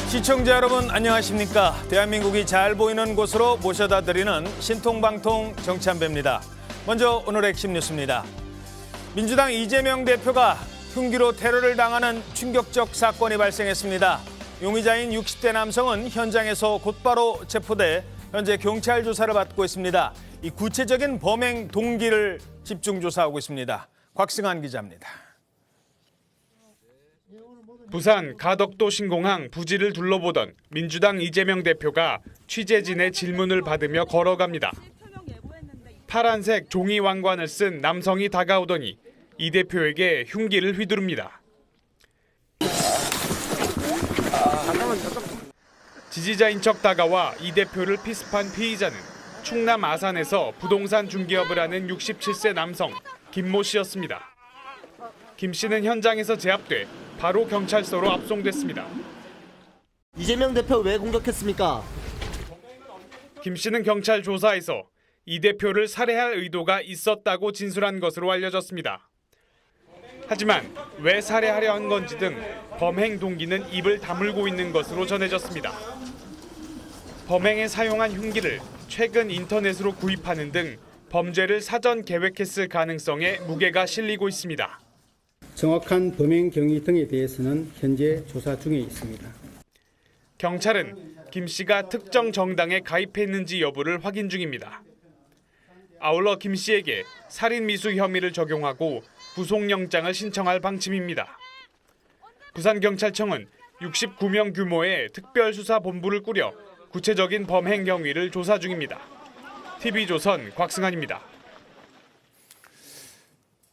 시청자 여러분 안녕하십니까? 대한민국이 잘 보이는 곳으로 모셔다 드리는 신통방통 정찬배입니다. 먼저 오늘의 핵심 뉴스입니다. 민주당 이재명 대표가 흉기로 테러를 당하는 충격적 사건이 발생했습니다. 용의자인 60대 남성은 현장에서 곧바로 체포돼 현재 경찰 조사를 받고 있습니다. 이 구체적인 범행 동기를 집중 조사하고 있습니다. 곽승환 기자입니다. 부산 가덕도 신공항 부지를 둘러보던 민주당 이재명 대표가 취재진의 질문을 받으며 걸어갑니다. 파란색 종이 왕관을 쓴 남성이 다가오더니 이 대표에게 흉기를 휘두릅니다. 지지자인 척 다가와 이 대표를 피습한 피의자는 충남 아산에서 부동산 중개업을 하는 67세 남성 김모 씨였습니다. 김 씨는 현장에서 제압돼 바로 경찰서로 압송됐습니다. 이재명 대표 왜 공격했습니까? 김 씨는 경찰 조사에서 이 대표를 살해할 의도가 있었다고 진술한 것으로 알려졌습니다. 하지만 왜 살해하려 한 건지 등 범행 동기는 입을 다물고 있는 것으로 전해졌습니다. 범행에 사용한 흉기를 최근 인터넷으로 구입하는 등 범죄를 사전 계획했을 가능성에 무게가 실리고 있습니다. 정확한 범행 경위 등에 대해서는 현재 조사 중에 있습니다. 경찰은 김 씨가 특정 정당에 가입했는지 여부를 확인 중입니다. 아울러 김 씨에게 살인 미수 혐의를 적용하고 구속영장을 신청할 방침입니다. 부산경찰청은 69명 규모의 특별수사본부를 꾸려 구체적인 범행 경위를 조사 중입니다. TV조선 곽승환입니다.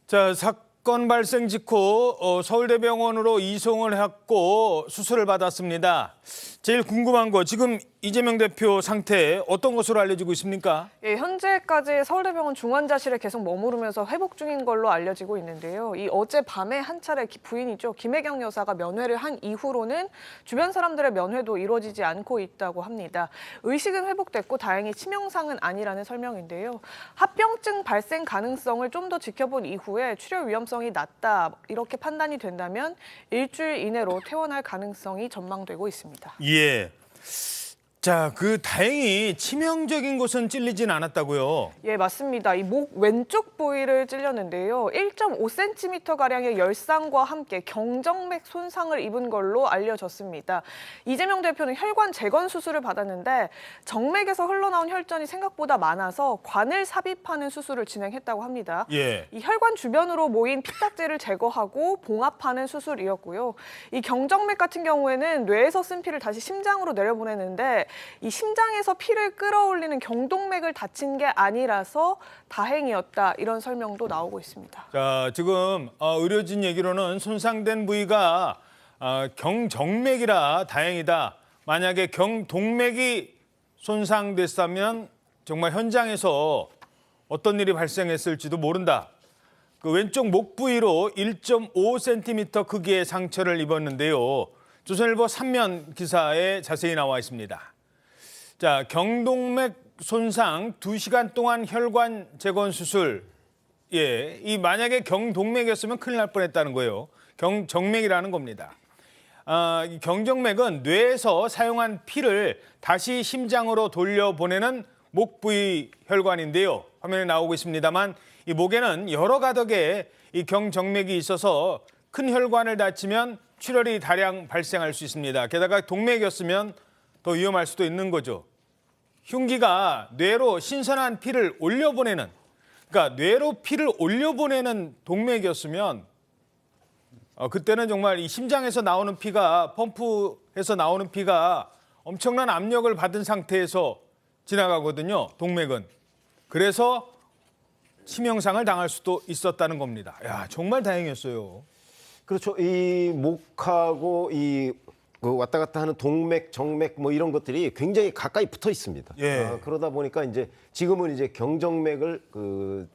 자, 사건 발생 직후 서울대병원으로 이송을 했고 수술을 받았습니다. 제일 궁금한 거 지금 이재명 대표 상태 어떤 것으로 알려지고 있습니까? 예, 현재까지 서울대병원 중환자실에 계속 머무르면서 회복 중인 걸로 알려지고 있는데요. 이 어제 밤에 한 차례 부인이죠. 김혜경 여사가 면회를 한 이후로는 주변 사람들의 면회도 이루어지지 않고 있다고 합니다. 의식은 회복됐고 다행히 치명상은 아니라는 설명인데요. 합병증 발생 가능성을 좀 더 지켜본 이후에 출혈 위험성이 낮다 이렇게 판단이 된다면 일주일 이내로 퇴원할 가능성이 전망되고 있습니다. 예. 자, 다행히 치명적인 곳은 찔리진 않았다고요? 예, 맞습니다. 이 목 왼쪽 부위를 찔렸는데요. 1.5cm가량의 열상과 함께 경정맥 손상을 입은 걸로 알려졌습니다. 이재명 대표는 혈관 재건 수술을 받았는데 정맥에서 흘러나온 혈전이 생각보다 많아서 관을 삽입하는 수술을 진행했다고 합니다. 예. 이 혈관 주변으로 모인 피딱지를 제거하고 봉합하는 수술이었고요. 이 경정맥 같은 경우에는 뇌에서 쓴 피를 다시 심장으로 내려보내는데 이 심장에서 피를 끌어올리는 경동맥을 다친 게 아니라서 다행이었다 이런 설명도 나오고 있습니다. 자, 지금 의료진 얘기로는 손상된 부위가 경정맥이라 다행이다. 만약에 경동맥이 손상됐다면 정말 현장에서 어떤 일이 발생했을지도 모른다. 그 왼쪽 목 부위로 1.5cm 크기의 상처를 입었는데요. 조선일보 3면 기사에 자세히 나와 있습니다. 자, 경동맥 손상 2시간 동안 혈관 재건 수술. 예, 이 만약에 경동맥이었으면 큰일 날 뻔했다는 거예요. 경정맥이라는 겁니다. 이 경정맥은 뇌에서 사용한 피를 다시 심장으로 돌려보내는 목 부위 혈관인데요. 화면에 나오고 있습니다만 이 목에는 여러 가닥의 이 경정맥이 있어서 큰 혈관을 다치면 출혈이 다량 발생할 수 있습니다. 게다가 동맥이었으면 더 위험할 수도 있는 거죠. 흉기가 뇌로 신선한 피를 올려보내는, 그러니까 뇌로 피를 올려보내는 동맥이었으면 그때는 정말 이 심장에서 나오는 피가 펌프해서 나오는 피가 엄청난 압력을 받은 상태에서 지나가거든요. 동맥은. 그래서 치명상을 당할 수도 있었다는 겁니다. 야, 정말 다행이었어요. 그렇죠. 이 목하고 그 왔다 갔다 하는 동맥, 정맥 뭐 이런 것들이 굉장히 가까이 붙어 있습니다. 예. 그러다 보니까 이제 지금은 이제 경정맥을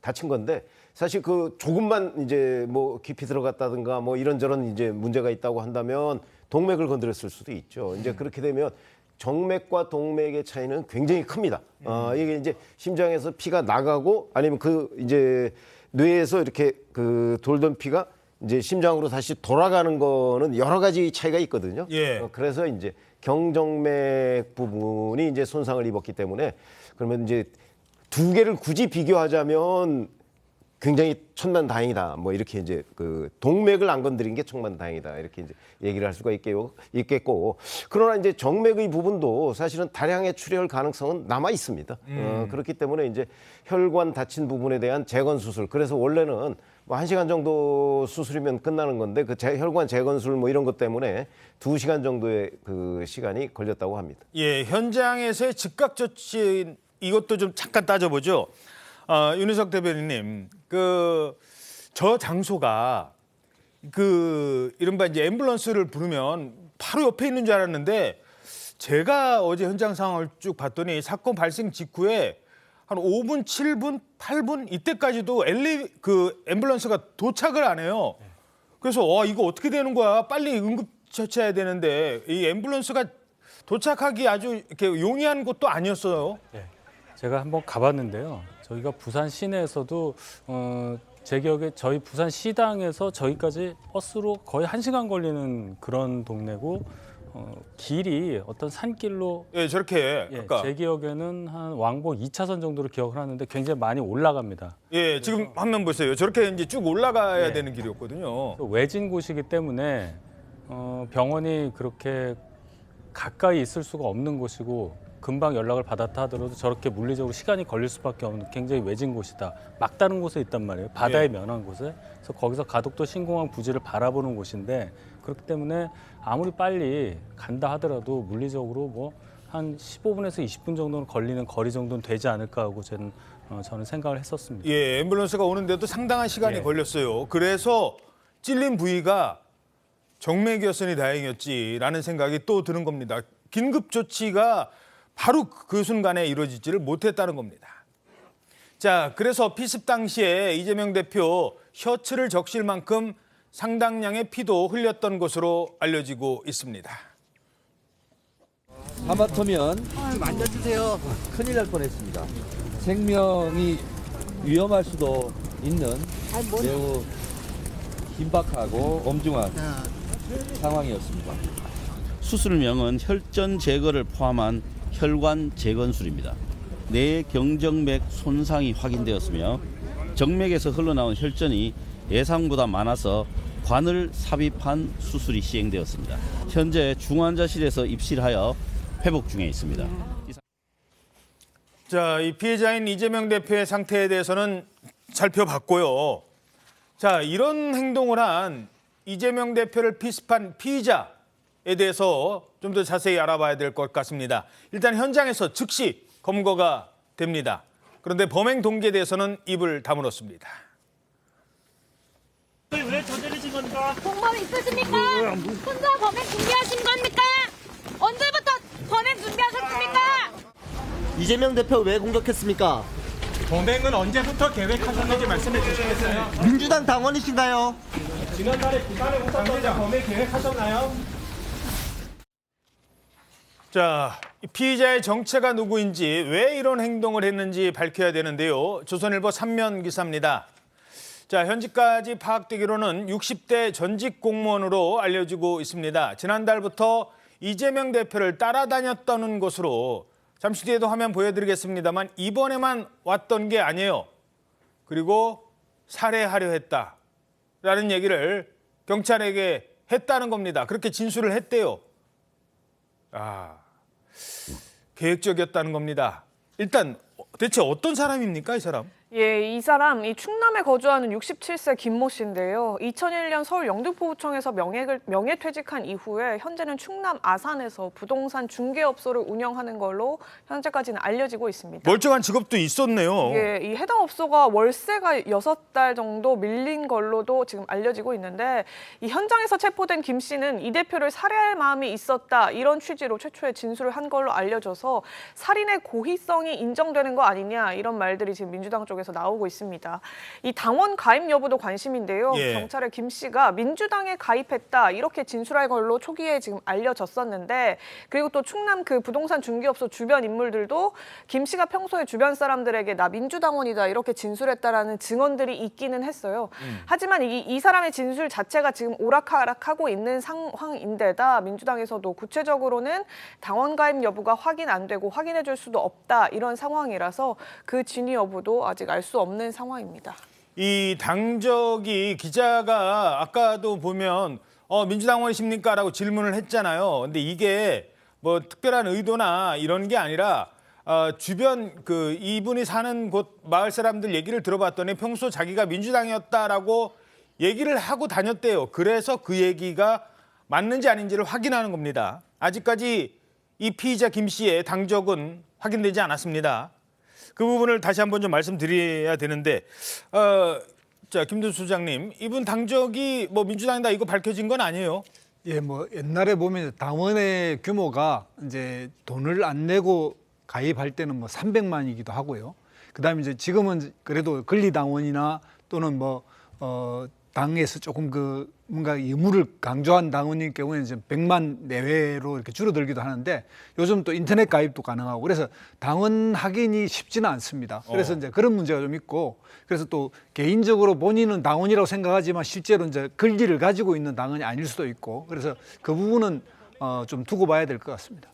다친 건데 사실 조금만 이제 뭐 깊이 들어갔다든가 뭐 이런저런 이제 문제가 있다고 한다면 동맥을 건드렸을 수도 있죠. 이제 그렇게 되면 정맥과 동맥의 차이는 굉장히 큽니다. 이게 이제 심장에서 피가 나가고 아니면 이제 뇌에서 이렇게 돌던 피가 이제 심장으로 다시 돌아가는 거는 여러 가지 차이가 있거든요. 예. 그래서 이제 경정맥 부분이 이제 손상을 입었기 때문에 그러면 이제 두 개를 굳이 비교하자면 굉장히 천만다행이다. 뭐 이렇게 이제 그 동맥을 안 건드린 게 천만다행이다. 이렇게 이제 얘기를 할 수가 있겠고. 그러나 이제 정맥의 부분도 사실은 다량의 출혈 가능성은 남아 있습니다. 그렇기 때문에 이제 혈관 다친 부분에 대한 재건 수술. 그래서 원래는 뭐 1시간 정도 수술이면 끝나는 건데 그 혈관 재건술 뭐 이런 것 때문에 2시간 정도의 그 시간이 걸렸다고 합니다. 예, 현장에서의 즉각 조치 이것도 좀 잠깐 따져보죠. 윤희석 대변인님, 저 장소가 이른바 이제 앰뷸런스를 부르면 바로 옆에 있는 줄 알았는데 제가 어제 현장 상황을 쭉 봤더니 사건 발생 직후에 한 5분, 7분, 8분 이때까지도 앰뷸런스가 도착을 안 해요. 그래서 이거 어떻게 되는 거야? 빨리 응급 처치해야 되는데 이 앰뷸런스가 도착하기 아주 이렇게 용이한 곳도 아니었어요. 네, 제가 한번 가봤는데요. 저희가 부산 시내에서도 제 기억에 저희 부산 시당에서 저희까지 버스로 거의 1시간 걸리는 그런 동네고 길이 어떤 산길로 예, 저렇게 아까 제 기억에는 한 왕복 2차선 정도로 기억을 하는데 굉장히 많이 올라갑니다. 예, 지금 화면 보세요. 저렇게 이제 쭉 올라가야 되는 길이었거든요. 외진 곳이기 때문에 병원이 그렇게 가까이 있을 수가 없는 곳이고 금방 연락을 받았다 하더라도 저렇게 물리적으로 시간이 걸릴 수밖에 없는 굉장히 외진 곳이다. 막다른 곳에 있단 말이에요. 바다에 면한 곳에. 그래서 거기서 가덕도 신공항 부지를 바라보는 곳인데 그렇기 때문에 아무리 빨리 간다 하더라도 물리적으로 뭐 한 15분에서 20분 정도는 걸리는 거리 정도는 되지 않을까 하고 저는 생각을 했었습니다. 예, 앰뷸런스가 오는데도 상당한 시간이 걸렸어요. 그래서 찔린 부위가 정맥이었으니 다행이었지라는 생각이 또 드는 겁니다. 긴급 조치가 바로 그 순간에 이루어지지를 못했다는 겁니다. 자, 그래서 피습 당시에 이재명 대표 셔츠를 적실 만큼 상당량의 피도 흘렸던 것으로 알려지고 있습니다. 하마터면 만져주세요. 큰일 날 뻔했습니다. 생명이 위험할 수도 있는 매우 긴박하고 엄중한 상황이었습니다. 수술명은 혈전 제거를 포함한 혈관 재건술입니다. 뇌 경정맥 손상이 확인되었으며 정맥에서 흘러나온 혈전이 예상보다 많아서 관을 삽입한 수술이 시행되었습니다. 현재 중환자실에서 입실하여 회복 중에 있습니다. 자, 이 피해자인 이재명 대표의 상태에 대해서는 살펴봤고요. 자, 이런 행동을 한 이재명 대표를 피습한 피의자에 대해서 좀 더 자세히 알아봐야 될 것 같습니다. 일단 현장에서 즉시 검거가 됩니다. 그런데 범행 동기에 대해서는 입을 다물었습니다. 왜 저지르신 겁니까? 공범 있으십니까? 혼자 범행 준비하신 겁니까? 언제부터 범행 준비하셨습니까? 이재명 대표 왜 공격했습니까? 범행은 언제부터 계획하셨는지 말씀해 주시겠어요? 민주당 당원이신가요? 지난달에 부산에 오셨던 범행 계획하셨나요? 자, 이 피의자의 정체가 누구인지 왜 이런 행동을 했는지 밝혀야 되는데요. 조선일보 3면 기사입니다. 자, 현지까지 파악되기로는 60대 전직 공무원으로 알려지고 있습니다. 지난달부터 이재명 대표를 따라다녔다는 것으로 잠시 뒤에도 화면 보여드리겠습니다만 이번에만 왔던 게 아니에요. 그리고 살해하려 했다라는 얘기를 경찰에게 했다는 겁니다. 그렇게 진술을 했대요. 계획적이었다는 겁니다. 일단 대체 어떤 사람입니까, 이 사람? 예, 이 사람 이 충남에 거주하는 67세 김모 씨인데요. 2001년 서울 영등포구청에서 명예퇴직한 이후에 현재는 충남 아산에서 부동산 중개업소를 운영하는 걸로 현재까지는 알려지고 있습니다. 멀쩡한 직업도 있었네요. 예, 이 해당 업소가 월세가 6달 정도 밀린 걸로도 지금 알려지고 있는데 이 현장에서 체포된 김 씨는 이 대표를 살해할 마음이 있었다 이런 취지로 최초에 진술을 한 걸로 알려져서 살인의 고의성이 인정되는 거 아니냐 이런 말들이 지금 민주당 쪽에 쪽에서 나오고 있습니다. 이 당원 가입 여부도 관심인데요. 예. 경찰에 김 씨가 민주당에 가입했다 이렇게 진술할 걸로 초기에 지금 알려졌었는데, 그리고 또 충남 그 부동산 중개업소 주변 인물들도 김 씨가 평소에 주변 사람들에게 나 민주당원이다 이렇게 진술했다라는 증언들이 있기는 했어요. 하지만 이 사람의 진술 자체가 지금 오락가락하고 있는 상황인데다 민주당에서도 구체적으로는 당원 가입 여부가 확인 안 되고 확인해 줄 수도 없다 이런 상황이라서 그 진위 여부도 아직 알 수 없는 상황입니다. 이 당적이 기자가 아까도 보면 민주당원이십니까? 라고 질문을 했잖아요. 근데 이게 뭐 특별한 의도나 이런 게 아니라 주변 그 이분이 사는 곳 마을 사람들 얘기를 들어봤더니 평소 자기가 민주당이었다라고 얘기를 하고 다녔대요. 그래서 그 얘기가 맞는지 아닌지를 확인하는 겁니다. 아직까지 이 피의자 김 씨의 당적은 확인되지 않았습니다. 그 부분을 다시 한번 좀 말씀드려야 되는데, 자 김준수 소장님, 이분 당적이 뭐 민주당이다 이거 밝혀진 건 아니에요? 예, 뭐 옛날에 보면 당원의 규모가 이제 돈을 안 내고 가입할 때는 뭐 300만이기도 하고요. 그다음에 이제 지금은 그래도 권리당원이나 또는 뭐 당에서 조금 그 뭔가 의무를 강조한 당원인 경우에는 이제 100만 내외로 이렇게 줄어들기도 하는데, 요즘 또 인터넷 가입도 가능하고 그래서 당원 확인이 쉽지는 않습니다. 그래서 이제 그런 문제가 좀 있고, 그래서 또 개인적으로 본인은 당원이라고 생각하지만 실제로 이제 권리를 가지고 있는 당원이 아닐 수도 있고, 그래서 그 부분은 좀 두고 봐야 될 것 같습니다.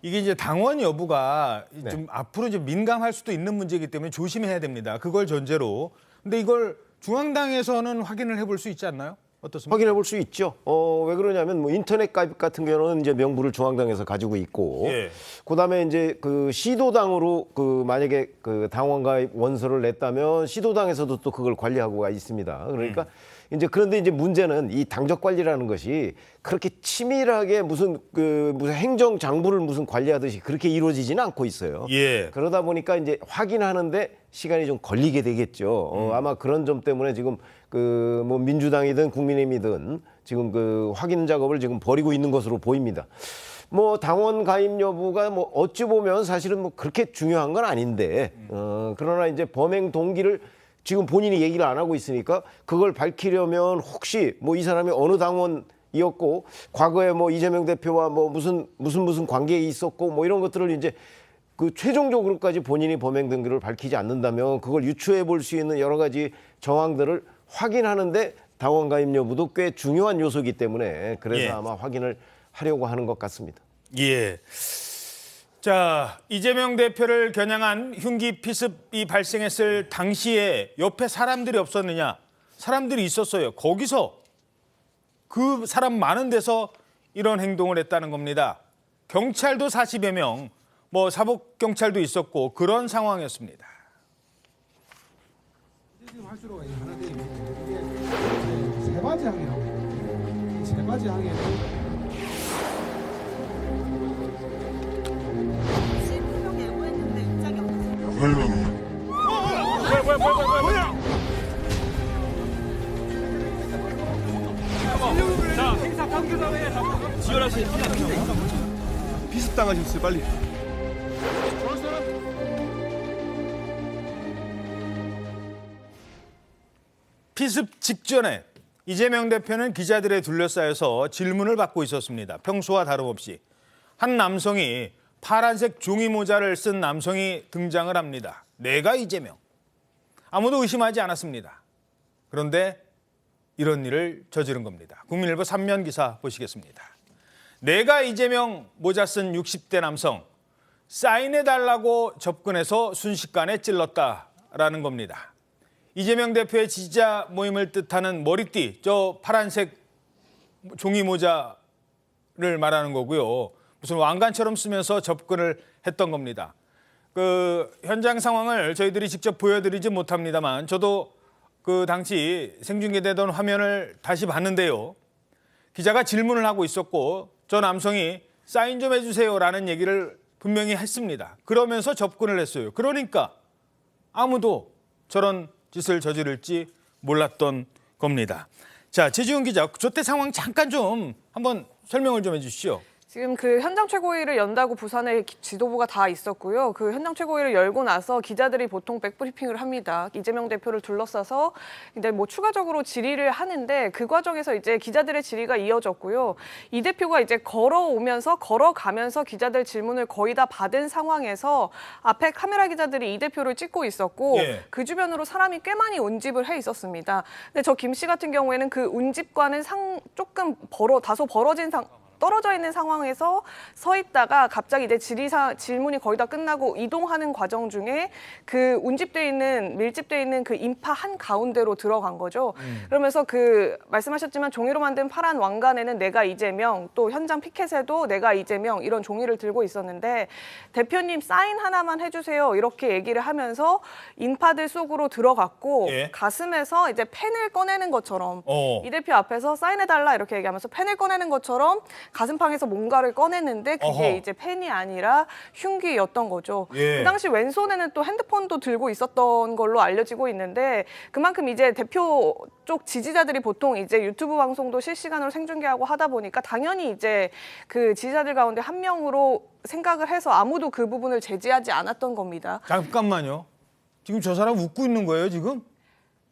이게 이제 당원 여부가 좀 앞으로 좀 민감할 수도 있는 문제이기 때문에 조심해야 됩니다. 그걸 전제로. 근데 이걸 중앙당에서는 확인을 해볼 수 있지 않나요? 어떻습니까? 확인해 볼 수 있죠. 왜 그러냐면 뭐 인터넷 가입 같은 경우는 이제 명부를 중앙당에서 가지고 있고, 예. 그다음에 이제 그 시도당으로 그 만약에 그 당원 가입 원서를 냈다면 시도당에서도 또 그걸 관리하고가 있습니다. 그러니까 이제 그런데 이제 문제는 이 당적 관리라는 것이 그렇게 치밀하게 무슨 행정 장부를 무슨 관리하듯이 그렇게 이루어지지는 않고 있어요. 예. 그러다 보니까 이제 확인하는데 시간이 좀 걸리게 되겠죠. 아마 그런 점 때문에 지금 그 뭐 민주당이든 국민의힘이든 지금 그 확인 작업을 지금 벌이고 있는 것으로 보입니다. 뭐 당원 가입 여부가 뭐 어찌 보면 사실은 뭐 그렇게 중요한 건 아닌데, 그러나 이제 범행 동기를 지금 본인이 얘기를 안 하고 있으니까 그걸 밝히려면 혹시 뭐 이 사람이 어느 당원이었고 과거에 뭐 이재명 대표와 뭐 무슨 관계에 있었고 뭐 이런 것들을 이제 그 최종적으로까지 본인이 범행 동기를 밝히지 않는다면 그걸 유추해 볼 수 있는 여러 가지 정황들을 확인하는데 당원 가입 여부도 꽤 중요한 요소이기 때문에 그래서 예. 아마 확인을 하려고 하는 것 같습니다. 예. 자, 이재명 대표를 겨냥한 흉기 피습이 발생했을 당시에 옆에 사람들이 없었느냐? 사람들이 있었어요. 거기서 그 사람 많은 데서 이런 행동을 했다는 겁니다. 경찰도 40여 명, 뭐 사복 경찰도 있었고 그런 상황이었습니다. 세 가지 항해라고. 세 가지 항해. 자, 행사 관계자회에 지원하세요. 비습당하셨어요, 빨리. 피습 직전에 이재명 대표는 기자들에 둘러싸여서 질문을 받고 있었습니다. 평소와 다름없이 한 남성이 파란색 종이 모자를 쓴 남성이 등장을 합니다. 내가 이재명. 아무도 의심하지 않았습니다. 그런데 이런 일을 저지른 겁니다. 국민일보 3면 기사 보시겠습니다. 내가 이재명 모자 쓴 60대 남성 사인해달라고 접근해서 순식간에 찔렀다라는 겁니다. 이재명 대표의 지지자 모임을 뜻하는 머리띠, 저 파란색 종이 모자를 말하는 거고요. 무슨 왕관처럼 쓰면서 접근을 했던 겁니다. 그 현장 상황을 저희들이 직접 보여드리지 못합니다만 저도 그 당시 생중계되던 화면을 다시 봤는데요. 기자가 질문을 하고 있었고 저 남성이 사인 좀 해주세요라는 얘기를 분명히 했습니다. 그러면서 접근을 했어요. 그러니까 아무도 저런 짓을 저지를지 몰랐던 겁니다. 자, 최지훈 기자, 저때 상황 잠깐 좀 한번 설명을 좀 해주시죠. 지금 그 현장 최고위를 연다고 부산에 지도부가 다 있었고요. 그 현장 최고위를 열고 나서 기자들이 보통 백브리핑을 합니다. 이재명 대표를 둘러싸서 근데 뭐 추가적으로 질의를 하는데 그 과정에서 이제 기자들의 질의가 이어졌고요. 이 대표가 이제 걸어가면서 기자들 질문을 거의 다 받은 상황에서 앞에 카메라 기자들이 이 대표를 찍고 있었고 그 주변으로 사람이 꽤 많이 운집을 해 있었습니다. 근데 저 김 씨 같은 경우에는 그 운집과는 조금 다소 벌어진 떨어져 있는 상황에서 서 있다가 갑자기 이제 질문이 거의 다 끝나고 이동하는 과정 중에 그 밀집돼 있는 그 인파 한 가운데로 들어간 거죠. 그러면서 그 말씀하셨지만 종이로 만든 파란 왕관에는 내가 이재명, 또 현장 피켓에도 내가 이재명 이런 종이를 들고 있었는데 대표님 사인 하나만 해주세요 이렇게 얘기를 하면서 인파들 속으로 들어갔고 가슴에서 이제 펜을 꺼내는 것처럼 이 대표 앞에서 사인해달라 이렇게 얘기하면서 펜을 꺼내는 것처럼 가슴팍에서 뭔가를 꺼냈는데 그게 이제 펜이 아니라 흉기였던 거죠. 그 당시 왼손에는 또 핸드폰도 들고 있었던 걸로 알려지고 있는데 그만큼 이제 대표 쪽 지지자들이 보통 이제 유튜브 방송도 실시간으로 생중계하고 하다 보니까 당연히 이제 그 지지자들 가운데 한 명으로 생각을 해서 아무도 그 부분을 제지하지 않았던 겁니다. 잠깐만요. 지금 저 사람 웃고 있는 거예요, 지금?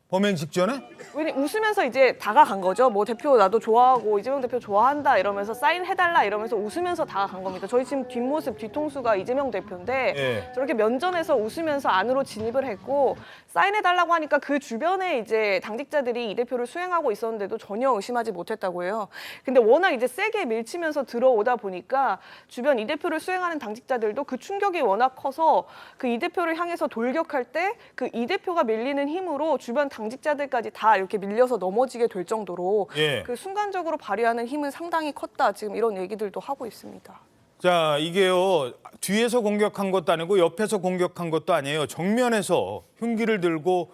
범행 직전에? 웃으면서 이제 다가간 거죠. 뭐 대표 나도 좋아하고 이재명 대표 좋아한다 이러면서 사인해달라 이러면서 웃으면서 다가간 겁니다. 저희 지금 뒷모습 뒤통수가 이재명 대표인데 저렇게 면전에서 웃으면서 안으로 진입을 했고 사인해달라고 하니까 그 주변에 이제 당직자들이 이 대표를 수행하고 있었는데도 전혀 의심하지 못했다고 해요. 근데 워낙 이제 세게 밀치면서 들어오다 보니까 주변 이 대표를 수행하는 당직자들도 그 충격이 워낙 커서 그 이 대표를 향해서 돌격할 때 그 이 대표가 밀리는 힘으로 주변 당직자들까지 다 이렇게 밀려서 넘어지게 될 정도로 그 순간적으로 발휘하는 힘은 상당히 컸다. 지금 이런 얘기들도 하고 있습니다. 자, 이게요. 뒤에서 공격한 것도 아니고 옆에서 공격한 것도 아니에요. 정면에서 흉기를 들고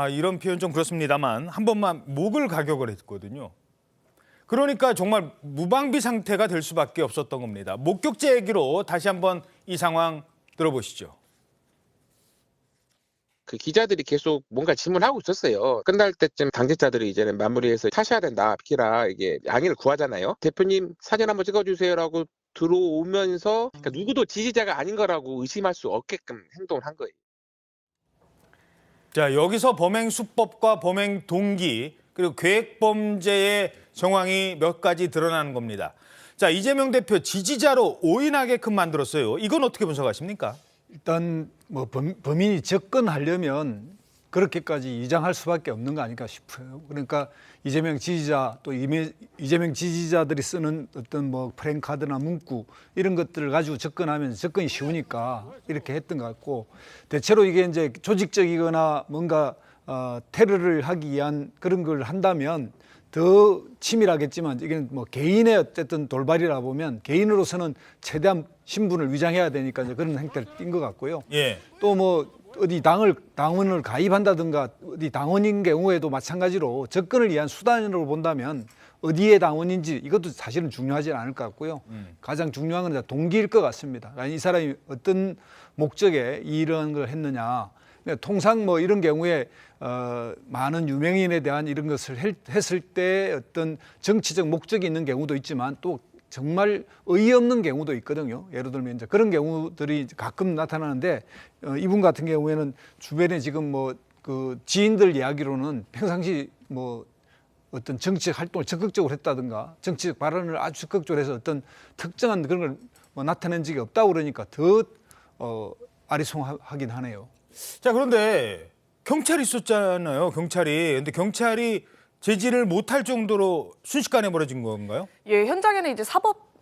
이런 표현 좀 그렇습니다만 한 번만 목을 가격을 했거든요. 그러니까 정말 무방비 상태가 될 수밖에 없었던 겁니다. 목격자 얘기로 다시 한번 이 상황 들어보시죠. 그 기자들이 계속 뭔가 질문하고 있었어요. 끝날 때쯤 당직자들이 이제는 마무리해서 타셔야 된다, 비키라 이게 양해를 구하잖아요. 대표님 사진 한번 찍어주세요라고 들어오면서 그러니까 누구도 지지자가 아닌 거라고 의심할 수 없게끔 행동을 한 거예요. 자, 여기서 범행 수법과 범행 동기 그리고 계획 범죄의 정황이 몇 가지 드러나는 겁니다. 자, 이재명 대표 지지자로 오인하게끔 만들었어요. 이건 어떻게 분석하십니까? 일단 뭐 범인이 접근하려면 그렇게까지 이장할 수밖에 없는 거 아닐까 싶어요. 그러니까 이재명 지지자 또 이재명 지지자들이 쓰는 어떤 뭐 프랭카드나 문구 이런 것들을 가지고 접근하면 접근이 쉬우니까 이렇게 했던 것 같고 대체로 이게 이제 조직적이거나 뭔가 테러를 하기 위한 그런 걸 한다면 더 치밀하겠지만 이게 뭐 개인의 어쨌든 돌발이라 보면 개인으로서는 최대한 신분을 위장해야 되니까 이제 그런 행태를 띈 것 같고요. 또 뭐 어디 당원을 가입한다든가 어디 당원인 경우에도 마찬가지로 접근을 위한 수단으로 본다면 어디에 당원인지 이것도 사실은 중요하지 않을 것 같고요. 가장 중요한 건 동기일 것 같습니다. 이 사람이 어떤 목적에 이런 걸 했느냐. 통상 뭐 이런 경우에 많은 유명인에 대한 이런 것을 했을 때 어떤 정치적 목적이 있는 경우도 있지만 또 정말 어이없는 경우도 있거든요. 예를 들면 이제 그런 경우들이 가끔 나타나는데 이분 같은 경우에는 주변에 지금 뭐 그 지인들 이야기로는 평상시 뭐 어떤 정치적 활동을 적극적으로 했다든가 정치적 발언을 아주 적극적으로 해서 어떤 특정한 그런 걸 뭐 나타낸 적이 없다고 그러니까 더 아리송하긴 하네요. 자, 그런데 경찰이 있었잖아요. 근데 경찰이 제지를 못할 정도로 순식간에 벌어진 건가요? 현장에는 이제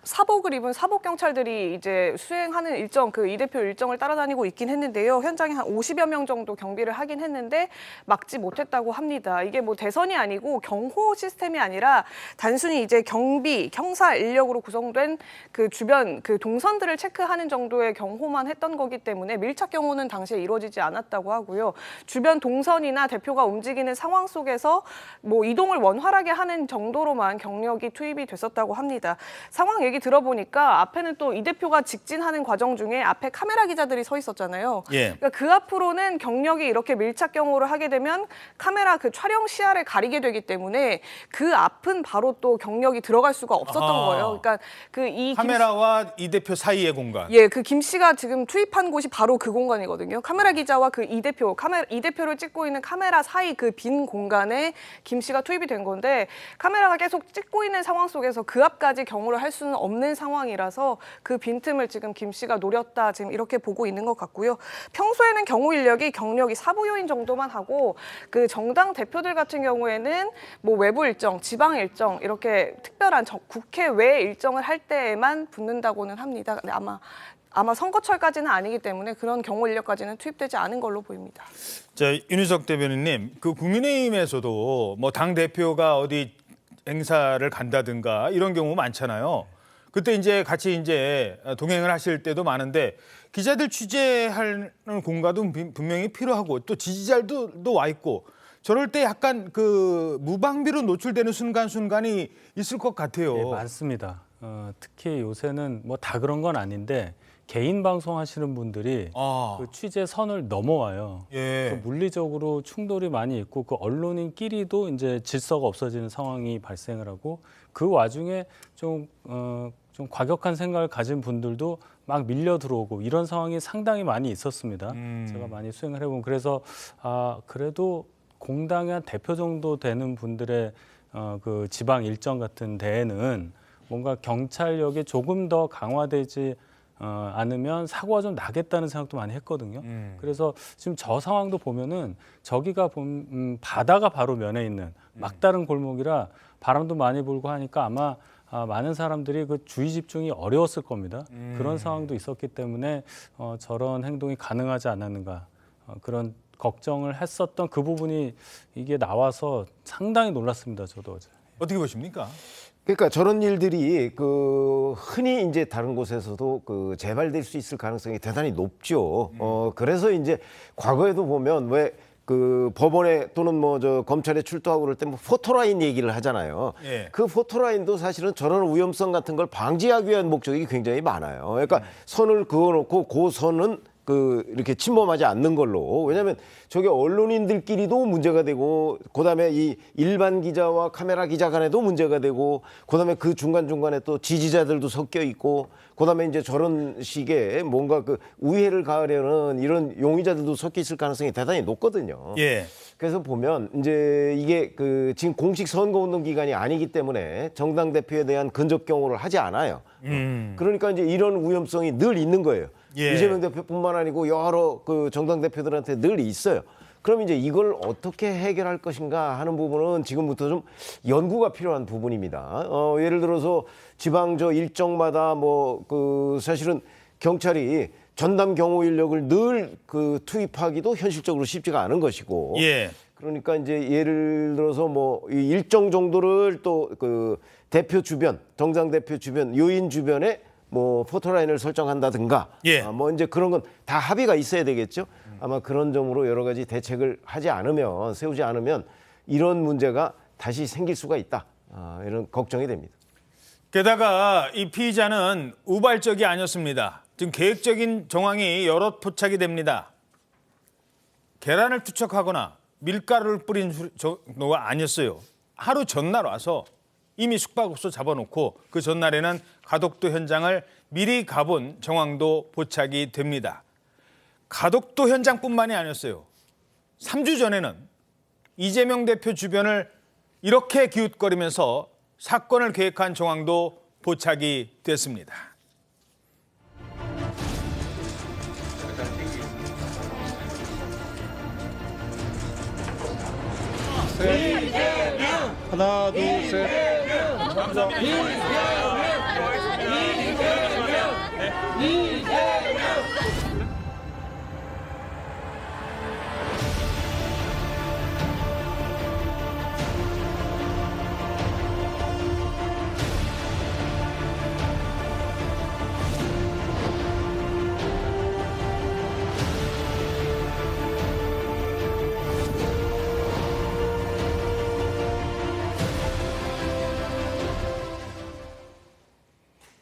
사복을 입은 사복 경찰들이 이제 수행하는 일정, 그 이 대표 일정을 따라다니고 있긴 했는데요. 현장에 한 50여 명 정도 경비를 하긴 했는데 막지 못했다고 합니다. 이게 뭐 대선이 아니고 경호 시스템이 아니라 단순히 이제 경비, 형사 인력으로 구성된 그 주변 그 동선들을 체크하는 정도의 경호만 했던 거기 때문에 밀착 경호는 당시에 이루어지지 않았다고 하고요. 주변 동선이나 대표가 움직이는 상황 속에서 뭐 이동을 원활하게 하는 정도로만 경력이 투입이 됐었다고 합니다. 상황 얘기 들어보니까 앞에는 또 이 대표가 직진하는 과정 중에 앞에 카메라 기자들이 서 있었잖아요. 예. 그러니까 그 앞으로는 경력이 이렇게 밀착 경호를 하게 되면 카메라 그 촬영 시야를 가리게 되기 때문에 그 앞은 바로 또 경력이 들어갈 수가 없었던 거예요. 그러니까 카메라와 이 대표 사이의 공간. 예, 그 김 씨가 지금 투입한 곳이 바로 그 공간이거든요. 카메라 기자와 그 이 대표를 찍고 있는 카메라 사이 그 빈 공간에 김 씨가 투입이 된 건데 카메라가 계속 찍고 있는 상황 속에서 그 앞까지 경호를 할 수는 없는 상황이라서 그 빈틈을 지금 김 씨가 노렸다 지금 이렇게 보고 있는 것 같고요. 평소에는 경호 인력이 경력이 사부 요인 정도만 하고 그 정당 대표들 같은 경우에는 뭐 외부 일정, 지방 일정 이렇게 특별한 국회 외 일정을 할 때에만 붙는다고는 합니다. 근데 아마 선거철까지는 아니기 때문에 그런 경호 인력까지는 투입되지 않은 걸로 보입니다. 자, 윤희석 대변인님, 그 국민의힘에서도 뭐 당 대표가 어디 행사를 간다든가 이런 경우 많잖아요. 그때 이제 같이 이제 동행을 하실 때도 많은데 기자들 취재하는 공간도 분명히 필요하고 또 지지자들도 와 있고 저럴 때 약간 그 무방비로 노출되는 순간순간이 있을 것 같아요. 네, 많습니다. 특히 요새는 뭐 다 그런 건 아닌데 개인 방송하시는 분들이 그 취재 선을 넘어와요. 예. 물리적으로 충돌이 많이 있고 그 언론인끼리도 이제 질서가 없어지는 상황이 발생을 하고 그 와중에 좀 과격한 생각을 가진 분들도 막 밀려 들어오고 이런 상황이 상당히 많이 있었습니다. 제가 많이 수행을 해보면 그래서 그래도 공당의 한 대표 정도 되는 분들의 그 지방 일정 같은 데에는 뭔가 경찰력이 조금 더 강화되지 않으면 사고가 좀 나겠다는 생각도 많이 했거든요. 그래서 지금 저 상황도 보면은 저기가 바다가 바로 면에 있는 막다른 골목이라 바람도 많이 불고 하니까 아마 많은 사람들이 그 주의 집중이 어려웠을 겁니다. 그런 상황도 있었기 때문에 저런 행동이 가능하지 않았는가 그런 걱정을 했었던 그 부분이 이게 나와서 상당히 놀랐습니다. 저도 어제. 어떻게 보십니까? 그러니까 저런 일들이 그 흔히 이제 다른 곳에서도 그 재발될 수 있을 가능성이 대단히 높죠. 그래서 이제 과거에도 보면 왜 그 법원에 또는 뭐 저 검찰에 출두하고 그럴 때 뭐 포토라인 얘기를 하잖아요. 예. 그 포토라인도 사실은 저런 위험성 같은 걸 방지하기 위한 목적이 굉장히 많아요. 그러니까 선을 그어놓고 그 선은 그 이렇게 침범하지 않는 걸로. 왜냐하면 저게 언론인들끼리도 문제가 되고 그다음에 이 일반 기자와 카메라 기자 간에도 문제가 되고 그다음에 그 중간중간에 또 지지자들도 섞여 있고 그다음에 이제 저런 식의 뭔가 그 우회를 가하려는 이런 용의자들도 섞여 있을 가능성이 대단히 높거든요. 예. 그래서 보면 이제 이게 그 지금 공식 선거운동 기간이 아니기 때문에 정당 대표에 대한 근접 경호를 하지 않아요. 그러니까 이제 이런 위험성이 늘 있는 거예요. 예. 이재명 대표뿐만 아니고 여러 그 정당 대표들한테 늘 있어요. 그럼 이제 이걸 어떻게 해결할 것인가 하는 부분은 지금부터 좀 연구가 필요한 부분입니다. 예를 들어서 지방 저 일정마다 뭐 그 사실은 경찰이 전담 경호 인력을 늘 그 투입하기도 현실적으로 쉽지가 않은 것이고. 예. 그러니까 이제 예를 들어서 뭐 이 일정 정도를 또 그 대표 주변, 정당 대표 주변, 요인 주변에 뭐 포토라인을 설정한다든가, 예. 뭐 이제 그런 건 다 합의가 있어야 되겠죠. 아마 그런 점으로 여러 가지 대책을 세우지 않으면 이런 문제가 다시 생길 수가 있다. 이런 걱정이 됩니다. 게다가 이 피의자는 우발적이 아니었습니다. 지금 계획적인 정황이 여럿 포착이 됩니다. 계란을 투척하거나 밀가루를 뿌린 정도가 아니었어요. 하루 전날 와서 이미 숙박업소 잡아놓고 그 전날에는 가덕도 현장을 미리 가본 정황도 포착이 됩니다. 가덕도 현장뿐만이 아니었어요. 3주 전에는 이재명 대표 주변을 이렇게 기웃거리면서 사건을 계획한 정황도 포착이 됐습니다. 하나, 둘, 셋.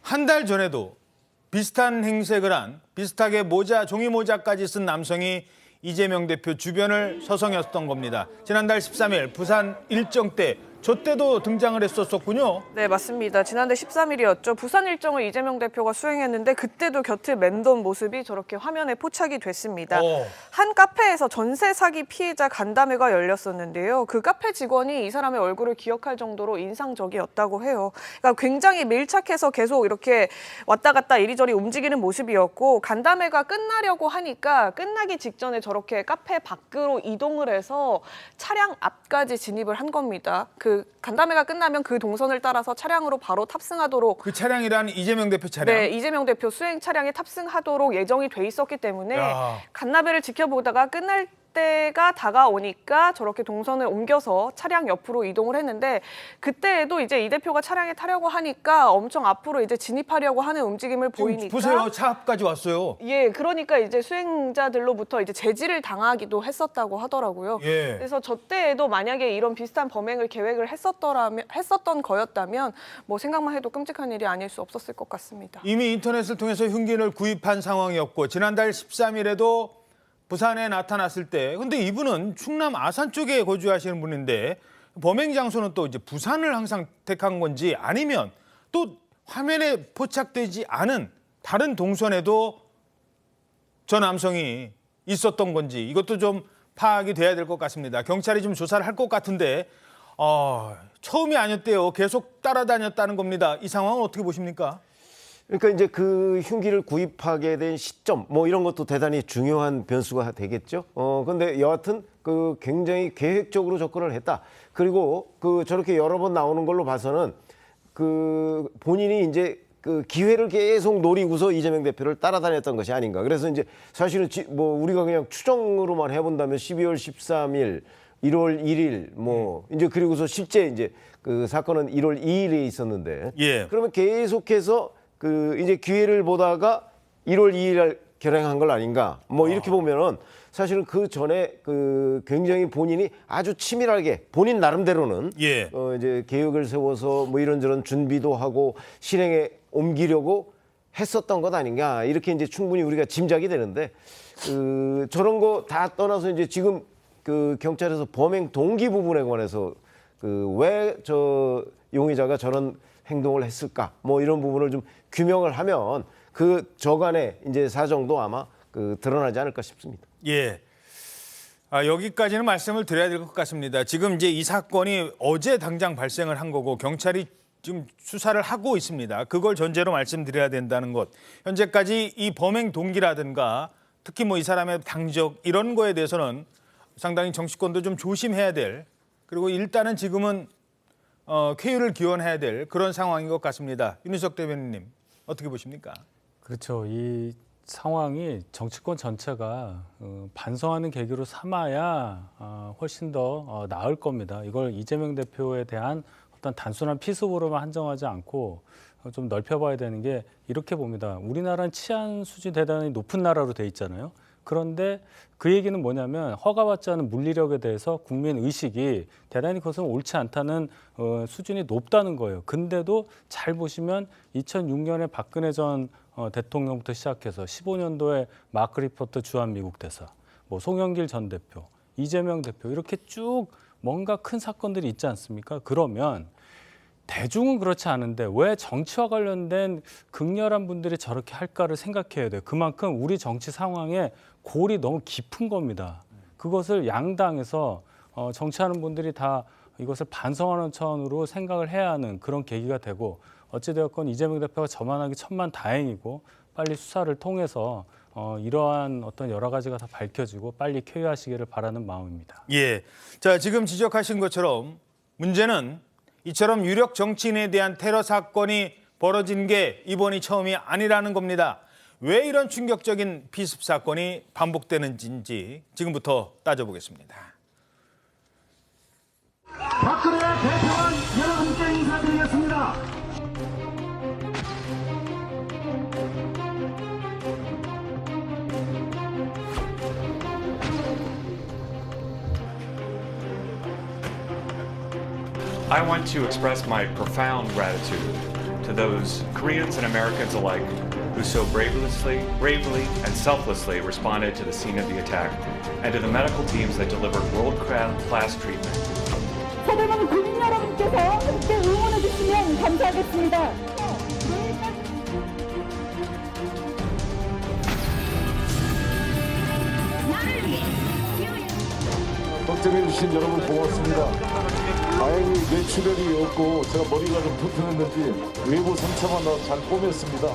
한 달 전에도 비슷한 행색을 한 비슷하게 모자, 종이 모자까지 쓴 남성이 이재명 대표 주변을 서성였던 겁니다. 지난달 13일 부산 일정 때 저 때도 등장을 했었군요. 네, 맞습니다. 지난달 13일이었죠. 부산 일정을 이재명 대표가 수행했는데 그때도 곁을 맴돈 모습이 저렇게 화면에 포착이 됐습니다. 한 카페에서 전세 사기 피해자 간담회가 열렸었는데요. 그 카페 직원이 이 사람의 얼굴을 기억할 정도로 인상적이었다고 해요. 그러니까 굉장히 밀착해서 계속 이렇게 왔다 갔다 이리저리 움직이는 모습이었고 간담회가 끝나려고 하니까 끝나기 직전에 저렇게 카페 밖으로 이동을 해서 차량 앞까지 진입을 한 겁니다. 그 간담회가 끝나면 그 동선을 따라서 차량으로 바로 탑승하도록 그 차량이란 이재명 대표 차량? 네, 이재명 대표 수행 차량에 탑승하도록 예정이 돼 있었기 때문에 간담회를 지켜보다가 끝날 때가 다가오니까 저렇게 동선을 옮겨서 차량 옆으로 이동을 했는데 그때에도 이제 이 대표가 차량에 타려고 하니까 엄청 앞으로 이제 진입하려고 하는 움직임을 보이니까 보세요. 차 앞까지 왔어요. 예, 그러니까 이제 수행자들로부터 이제 제지를 당하기도 했었다고 하더라고요. 예. 그래서 저 때에도 만약에 이런 비슷한 범행을 계획을 했었던 거였다면 뭐 생각만 해도 끔찍한 일이 아닐 수 없었을 것 같습니다. 이미 인터넷을 통해서 흉기를 구입한 상황이었고 지난달 13일에도 부산에 나타났을 때 근데 이분은 충남 아산 쪽에 거주하시는 분인데 범행 장소는 또 이제 부산을 항상 택한 건지 아니면 또 화면에 포착되지 않은 다른 동선에도 저 남성이 있었던 건지 이것도 좀 파악이 돼야 될 것 같습니다. 경찰이 좀 조사를 할 것 같은데 처음이 아니었대요. 계속 따라다녔다는 겁니다. 이 상황은 어떻게 보십니까? 그러니까 이제 그 흉기를 구입하게 된 시점 뭐 이런 것도 대단히 중요한 변수가 되겠죠. 근데 여하튼 그 굉장히 계획적으로 접근을 했다. 그리고 그 저렇게 여러 번 나오는 걸로 봐서는 그 본인이 이제 그 기회를 계속 노리고서 이재명 대표를 따라다녔던 것이 아닌가. 그래서 이제 사실은 뭐 우리가 그냥 추정으로만 해본다면 12월 13일, 1월 1일 뭐 이제 그리고서 실제 이제 그 사건은 1월 2일에 있었는데 그러면 계속해서 그 이제 기회를 보다가 1월 2일 결행한 걸 아닌가 뭐 이렇게 보면은 사실은 그 전에 그 굉장히 본인이 아주 치밀하게 본인 나름대로는 이제 계획을 세워서 뭐 이런저런 준비도 하고 실행에 옮기려고 했었던 것 아닌가 이렇게 이제 충분히 우리가 짐작이 되는데 그 저런 거 다 떠나서 이제 지금 그 경찰에서 범행 동기 부분에 관해서 그 왜 저 용의자가 저런 행동을 했을까 뭐 이런 부분을 좀 규명을 하면 그 저간의 이제 사정도 아마 그 드러나지 않을까 싶습니다. 예. 여기까지는 말씀을 드려야 될 것 같습니다. 지금 이제 이 사건이 어제 당장 발생을 한 거고 경찰이 지금 수사를 하고 있습니다. 그걸 전제로 말씀드려야 된다는 것. 현재까지 이 범행 동기라든가 특히 뭐 이 사람의 당적 이런 거에 대해서는 상당히 정치권도 좀 조심해야 될 그리고 일단은 지금은 쾌유를 기원해야 될 그런 상황인 것 같습니다. 윤희석 대변인님 어떻게 보십니까? 그렇죠. 이 상황이 정치권 전체가 반성하는 계기로 삼아야 훨씬 더 나을 겁니다. 이걸 이재명 대표에 대한 어떤 단순한 피습으로만 한정하지 않고 좀 넓혀봐야 되는 게 이렇게 봅니다. 우리나라는 치안 수준이 대단히 높은 나라로 돼 있잖아요. 그런데 그 얘기는 뭐냐면 허가받지 않은 물리력에 대해서 국민 의식이 대단히 그것은 옳지 않다는 수준이 높다는 거예요. 근데도 잘 보시면 2006년에 박근혜 전 대통령부터 시작해서 15년도에 마크 리포터 주한미국 대사, 뭐 송영길 전 대표, 이재명 대표 이렇게 쭉 뭔가 큰 사건들이 있지 않습니까? 그러면 대중은 그렇지 않은데 왜 정치와 관련된 극렬한 분들이 저렇게 할까를 생각해야 돼요. 그만큼 우리 정치 상황에 골이 너무 깊은 겁니다. 그것을 양당에서 정치하는 분들이 다 이것을 반성하는 차원으로 생각을 해야 하는 그런 계기가 되고 어찌되었건 이재명 대표가 저만하기 천만다행이고 빨리 수사를 통해서 이러한 어떤 여러 가지가 다 밝혀지고 빨리 쾌유하시기를 바라는 마음입니다. 예, 자 지금 지적하신 것처럼 문제는 이처럼 유력 정치인에 대한 테러 사건이 벌어진 게 이번이 처음이 아니라는 겁니다. 왜 이런 충격적인 피습 사건이 반복되는지 지금부터 따져보겠습니다. 박근혜 대표는 여러분께 인사드리겠습니다. I want to express my profound gratitude to those Koreans and Americans alike who so bravely and selflessly responded to the scene of the attack, and to the medical teams that delivered world-class treatment. 서대문 국민 여러분께서 함께 응원해 주시면 감사하겠습니다. 걱정해 주신 여러분 고맙습니다. 다행히 뇌출혈이 없고 제가 머리가 좀 튼튼했는지 외부 상처만 잘 꿰맸습니다.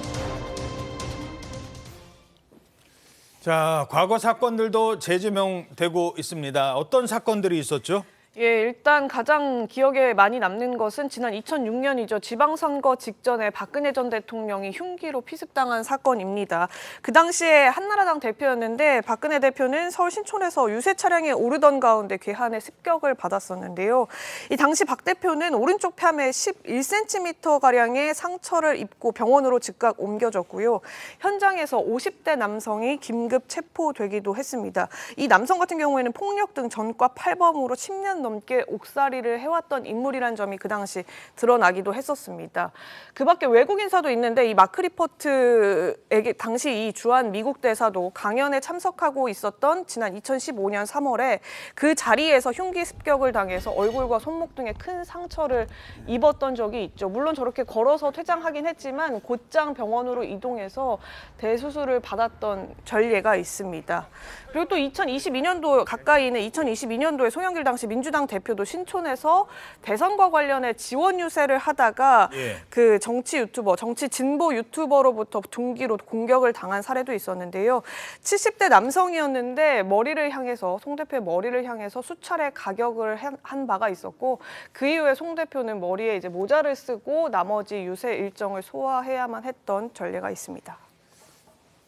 자, 과거 사건들도 재조명되고 있습니다. 어떤 사건들이 있었죠? 예, 일단 가장 기억에 많이 남는 것은 지난 2006년이죠. 지방선거 직전에 박근혜 전 대통령이 흉기로 피습당한 사건입니다. 그 당시에 한나라당 대표였는데 박근혜 대표는 서울 신촌에서 유세 차량에 오르던 가운데 괴한의 습격을 받았었는데요. 이 당시 박 대표는 오른쪽 뺨에 11cm가량의 상처를 입고 병원으로 즉각 옮겨졌고요. 현장에서 50대 남성이 긴급 체포되기도 했습니다. 이 남성 같은 경우에는 폭력 등 전과 8범으로 10년 넘게 옥살이를 해왔던 인물이란 점이 그 당시 드러나기도 했었습니다. 그 밖에 외국 인사도 있는데 이 마크 리포트에게 당시 이 주한 미국 대사도 강연에 참석하고 있었던 지난 2015년 3월에 그 자리에서 흉기 습격을 당해서 얼굴과 손목 등에 큰 상처를 입었던 적이 있죠. 물론 저렇게 걸어서 퇴장하긴 했지만 곧장 병원으로 이동해서 대수술을 받았던 전례가 있습니다. 그리고 또 2022년도 가까이 있는 2022년도에 송영길 당시 민주당 대표도 신촌에서 대선과 관련해 지원 유세를 하다가 그 정치 유튜버, 정치 진보 유튜버로부터 둔기로 공격을 당한 사례도 있었는데요. 70대 남성이었는데 머리를 향해서 송 대표의 머리를 향해서 수차례 가격을 한 바가 있었고 그 이후에 송 대표는 머리에 이제 모자를 쓰고 나머지 유세 일정을 소화해야만 했던 전례가 있습니다.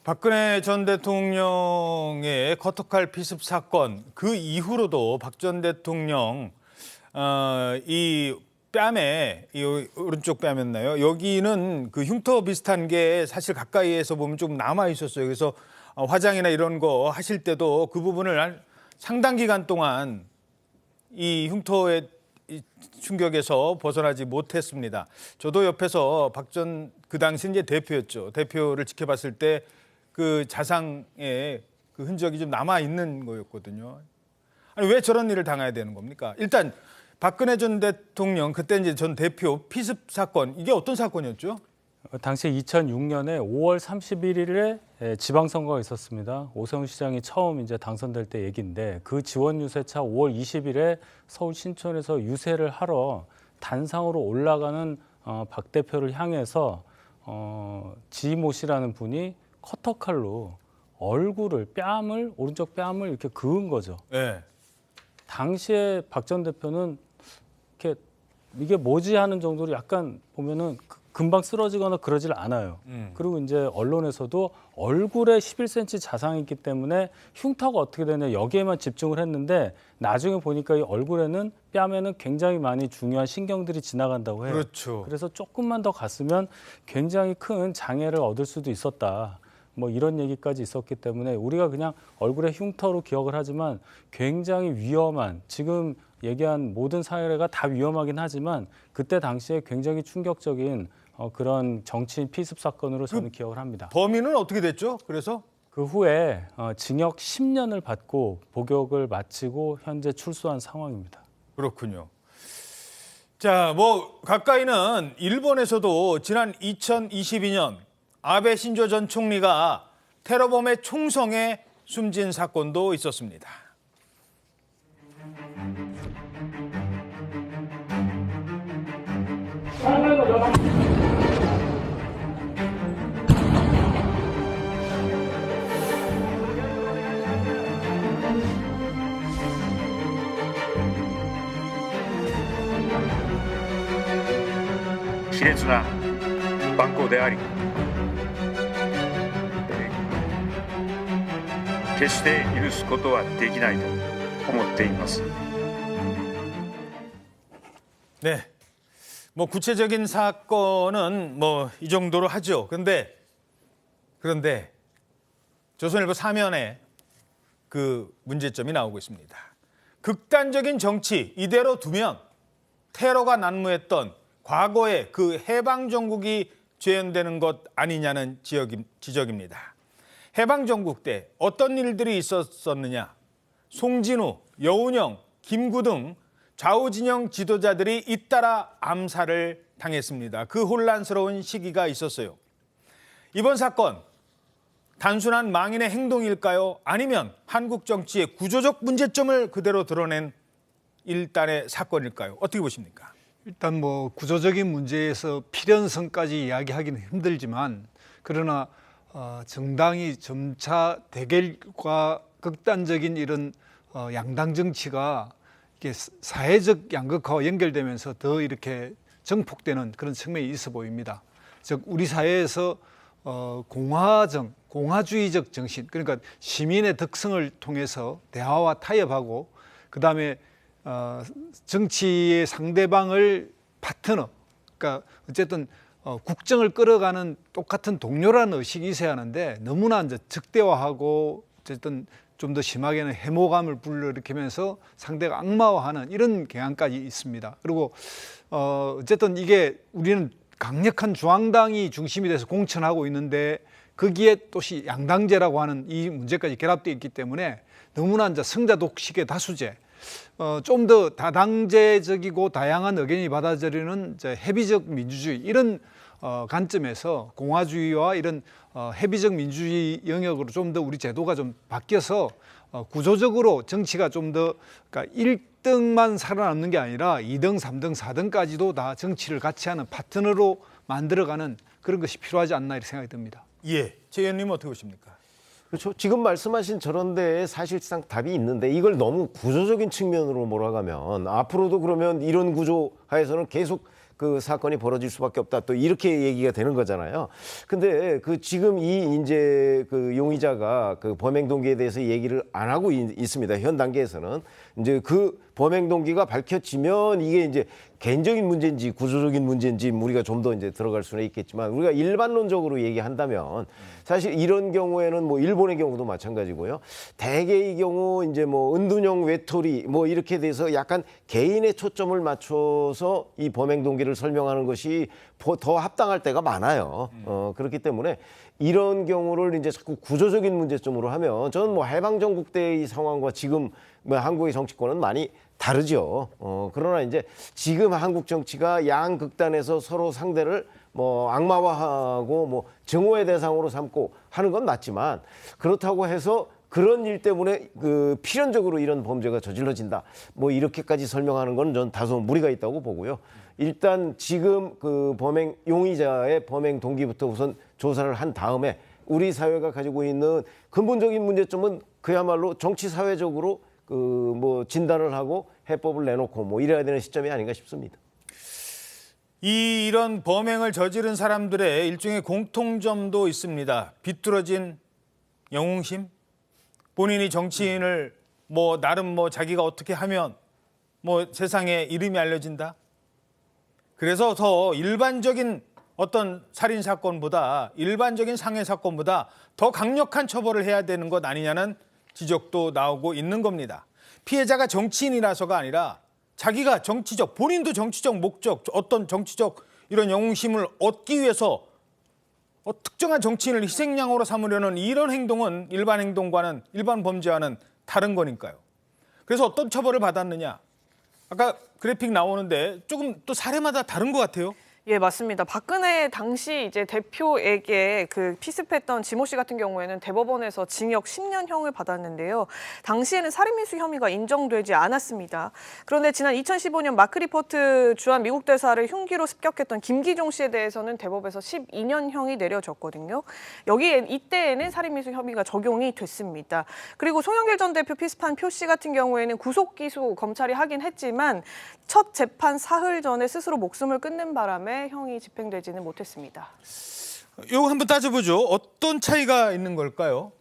박근혜 전 대통령의 커터칼 피습 사건 그 이후로도 박 전 대통령 이 뺨에 이 오른쪽 뺨이었나요? 여기는 그 흉터 비슷한 게 사실 가까이에서 보면 좀 남아 있었어요. 그래서 화장이나 이런 거 하실 때도 그 부분을 상당 기간 동안 이 흉터의 충격에서 벗어나지 못했습니다. 저도 옆에서 박 전 그 당시 이제 대표였죠. 대표를 지켜봤을 때 그 자상의 그 흔적이 좀 남아 있는 거였거든요. 아니 왜 저런 일을 당해야 되는 겁니까? 일단 박근혜 전 대통령 그때 이제 전 대표 피습 사건 이게 어떤 사건이었죠? 당시 2006년에 5월 31일에 지방선거가 있었습니다. 오세훈 시장이 처음 이제 당선될 때 얘기인데 그 지원 유세차 5월 20일에 서울 신촌에서 유세를 하러 단상으로 올라가는 박 대표를 향해서 지모 씨라는 분이 커터칼로 얼굴을 오른쪽 뺨을 이렇게 그은 거죠. 네. 당시에 박 전 대표는 이렇게 이게 뭐지 하는 정도로 약간 보면은 금방 쓰러지거나 그러질 않아요. 그리고 이제 언론에서도 얼굴에 11cm 자상이 있기 때문에 흉터가 어떻게 되냐 여기에만 집중을 했는데 나중에 보니까 이 얼굴에는 뺨에는 굉장히 많이 중요한 신경들이 지나간다고 해요. 그렇죠. 그래서 조금만 더 갔으면 굉장히 큰 장애를 얻을 수도 있었다. 뭐 이런 얘기까지 있었기 때문에 우리가 그냥 얼굴의 흉터로 기억을 하지만 굉장히 위험한 지금 얘기한 모든 사례가 다 위험하긴 하지만 그때 당시에 굉장히 충격적인 그런 정치인 피습 사건으로 저는 기억을 합니다. 범인은 어떻게 됐죠? 그래서? 그 후에 징역 10년을 받고 복역을 마치고 현재 출소한 상황입니다. 그렇군요. 자, 뭐 가까이는 일본에서도 지난 2022년 아베 신조 전 총리가 테러범의 총성에 숨진 사건도 있었습니다.卑劣な蛮行であり決して許すことはできないと思っています。 네, 뭐 구체적인 사건은 뭐 이 정도로 하죠. 그런데 조선일보 사면에 그 문제점이 나오고 있습니다. 극단적인 정치 이대로 두면 테러가 난무했던 과거에 그 해방 정국이 재현되는 것 아니냐는 지적입니다. 해방 정국 때 어떤 일들이 있었느냐? 송진우, 여운형, 김구 등 좌우 진영 지도자들이 잇따라 암살을 당했습니다. 그 혼란스러운 시기가 있었어요. 이번 사건 단순한 망인의 행동일까요? 아니면 한국 정치의 구조적 문제점을 그대로 드러낸 일단의 사건일까요? 어떻게 보십니까? 일단 뭐 구조적인 문제에서 필연성까지 이야기하기는 힘들지만 그러나 정당이 점차 대결과 극단적인 이런 양당 정치가 이게 사회적 양극화와 연결되면서 더 이렇게 정폭되는 그런 측면이 있어 보입니다. 즉 우리 사회에서 공화주의적 정신, 그러니까 시민의 덕성을 통해서 대화와 타협하고 그다음에 정치의 상대방을 파트너, 그러니까 어쨌든 국정을 끌어가는 똑같은 동료라는 의식이 있어야 하는데 너무나 이제 적대화하고 어쨌든 좀 더 심하게는 해모감을 불러일으키면서 상대가 악마화하는 이런 경향까지 있습니다. 그리고 어쨌든 이게 우리는 강력한 중앙당이 중심이 돼서 공천하고 있는데 거기에 또시 양당제라고 하는 이 문제까지 결합되어 있기 때문에 너무나 이제 승자 독식의 다수제, 좀 더 다당제적이고 다양한 의견이 받아들이는 이제 회비적 민주주의 이런 관점에서 공화주의와 이런 회비적 민주주의 영역으로 좀 더 우리 제도가 좀 바뀌어서 구조적으로 정치가 좀 더 그러니까 1등만 살아남는 게 아니라 2등, 3등, 4등까지도 다 정치를 같이 하는 파트너로 만들어가는 그런 것이 필요하지 않나 이렇게 생각이 듭니다. 예, 제 의원님 어떻게 보십니까? 그렇죠. 지금 말씀하신 저런 데에 사실상 답이 있는데 이걸 너무 구조적인 측면으로 몰아가면 앞으로도 그러면 이런 구조 하에서는 계속 그 사건이 벌어질 수밖에 없다. 또 이렇게 얘기가 되는 거잖아요. 근데 그 지금 이 이제 그 용의자가 그 범행 동기에 대해서 얘기를 안 하고 있습니다. 현 단계에서는 이제 그 범행 동기가 밝혀지면 이게 이제 개인적인 문제인지 구조적인 문제인지 우리가 좀 더 이제 들어갈 수는 있겠지만 우리가 일반론적으로 얘기한다면 사실 이런 경우에는 뭐 일본의 경우도 마찬가지고요. 대개의 경우 이제 뭐 은둔형 외톨이 뭐 이렇게 돼서 약간 개인의 초점을 맞춰서 이 범행 동기를 설명하는 것이 더 합당할 때가 많아요. 그렇기 때문에 이런 경우를 이제 자꾸 구조적인 문제점으로 하면 저는 뭐 해방 정국 때의 상황과 지금 뭐 한국의 정치권은 많이 다르죠. 그러나 이제 지금 한국 정치가 양극단에서 서로 상대를 뭐 악마화하고 뭐 증오의 대상으로 삼고 하는 건 맞지만 그렇다고 해서 그런 일 때문에 그 필연적으로 이런 범죄가 저질러진다. 뭐 이렇게까지 설명하는 건 전 다소 무리가 있다고 보고요. 일단 지금 그 범행 용의자의 범행 동기부터 우선 조사를 한 다음에 우리 사회가 가지고 있는 근본적인 문제점은 그야말로 정치 사회적으로 그 뭐 진단을 하고 해법을 내놓고 뭐 이래야 되는 시점이 아닌가 싶습니다. 이런 범행을 저지른 사람들의 일종의 공통점도 있습니다. 비뚤어진 영웅심, 본인이 정치인을 뭐 나름 뭐 자기가 어떻게 하면 뭐 세상에 이름이 알려진다. 그래서 더 일반적인 어떤 살인 사건보다 일반적인 상해 사건보다 더 강력한 처벌을 해야 되는 것 아니냐는 지적도 나오고 있는 겁니다. 피해자가 정치인이라서가 아니라 자기가 정치적, 본인도 정치적 목적, 어떤 정치적 이런 영웅심을 얻기 위해서 특정한 정치인을 희생양으로 삼으려는 이런 행동은 일반 행동과는 일반 범죄와는 다른 거니까요. 그래서 어떤 처벌을 받았느냐. 아까 그래픽 나오는데 조금 또 사례마다 다른 것 같아요. 예, 맞습니다. 박근혜 당시 이제 대표에게 그 피습했던 지모 씨 같은 경우에는 대법원에서 징역 10년형을 받았는데요. 당시에는 살인미수 혐의가 인정되지 않았습니다. 그런데 지난 2015년 마크리포트 주한 미국 대사를 흉기로 습격했던 김기종 씨에 대해서는 대법에서 12년형이 내려졌거든요. 여기에 이때에는 살인미수 혐의가 적용이 됐습니다. 그리고 송영길 전 대표 피습한 표 씨 같은 경우에는 구속 기소 검찰이 하긴 했지만 첫 재판 사흘 전에 스스로 목숨을 끊는 바람에 형이 집행되지는 못했습니다. 이거 한번 따져보죠. 어떤 차이가 있는 걸까요?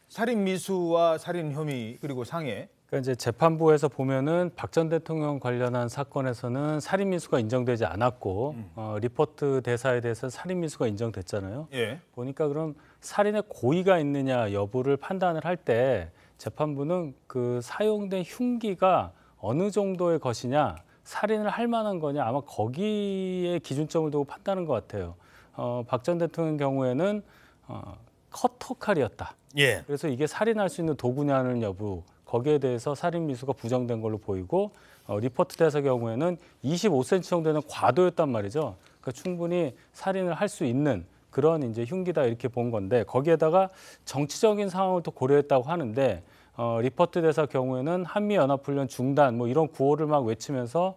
살인 미수와 살인 혐의 그리고 상해. 그러니까 이제 재판부에서 보면은 박 전 대통령 관련한 사건에서는 살인 미수가 인정되지 않았고 리포트 대사에 대해서 살인 미수가 인정됐잖아요. 예. 보니까 그럼 살인의 고의가 있느냐 여부를 판단을 할 때 재판부는 그 사용된 흉기가 어느 정도의 것이냐 살인을 할 만한 거냐 아마 거기에 기준점을 두고 판단하는 것 같아요. 박 전 대통령 경우에는 커터칼이었다. 예. 그래서 이게 살인할 수 있는 도구냐는 여부 거기에 대해서 살인 미수가 부정된 걸로 보이고 리포트 대사 경우에는 25cm 정도 되는 과도였단 말이죠. 그러니까 충분히 살인을 할 수 있는 그런 이제 흉기다 이렇게 본 건데 거기에다가 정치적인 상황을 또 고려했다고 하는데 리포트 대사 경우에는 한미연합훈련 중단 뭐 이런 구호를 막 외치면서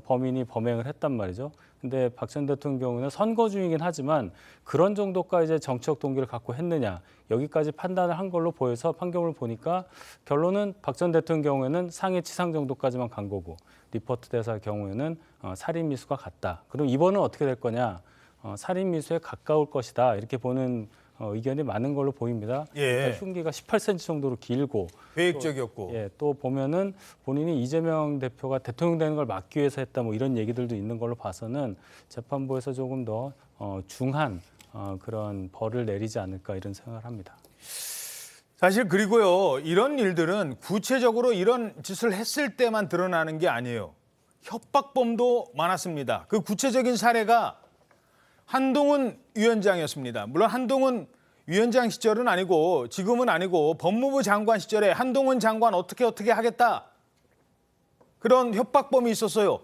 범인이 범행을 했단 말이죠. 근데 박 전 대통령 경우는 선거 중이긴 하지만 그런 정도까지 이제 정치적 동기를 갖고 했느냐 여기까지 판단을 한 걸로 보여서 판결을 보니까 결론은 박 전 대통령 경우에는 상해치상 정도까지만 간 거고 리포트 대사 경우에는 살인 미수가 같다. 그럼 이번은 어떻게 될 거냐? 살인 미수에 가까울 것이다 이렇게 보는 의견이 많은 걸로 보입니다. 예. 흉기가 18cm 정도로 길고 계획적이었고. 또 보면은 본인이 이재명 대표가 대통령 되는 걸 막기 위해서 했다 뭐 이런 얘기들도 있는 걸로 봐서는 재판부에서 조금 더 중한 그런 벌을 내리지 않을까 이런 생각을 합니다. 사실 그리고요. 이런 일들은 구체적으로 이런 짓을 했을 때만 드러나는 게 아니에요. 협박범도 많았습니다. 그 구체적인 사례가 한동훈 위원장이었습니다. 물론 한동훈 위원장 시절은 아니고 지금은 아니고 법무부 장관 시절에 한동훈 장관 어떻게 하겠다. 그런 협박범이 있었어요.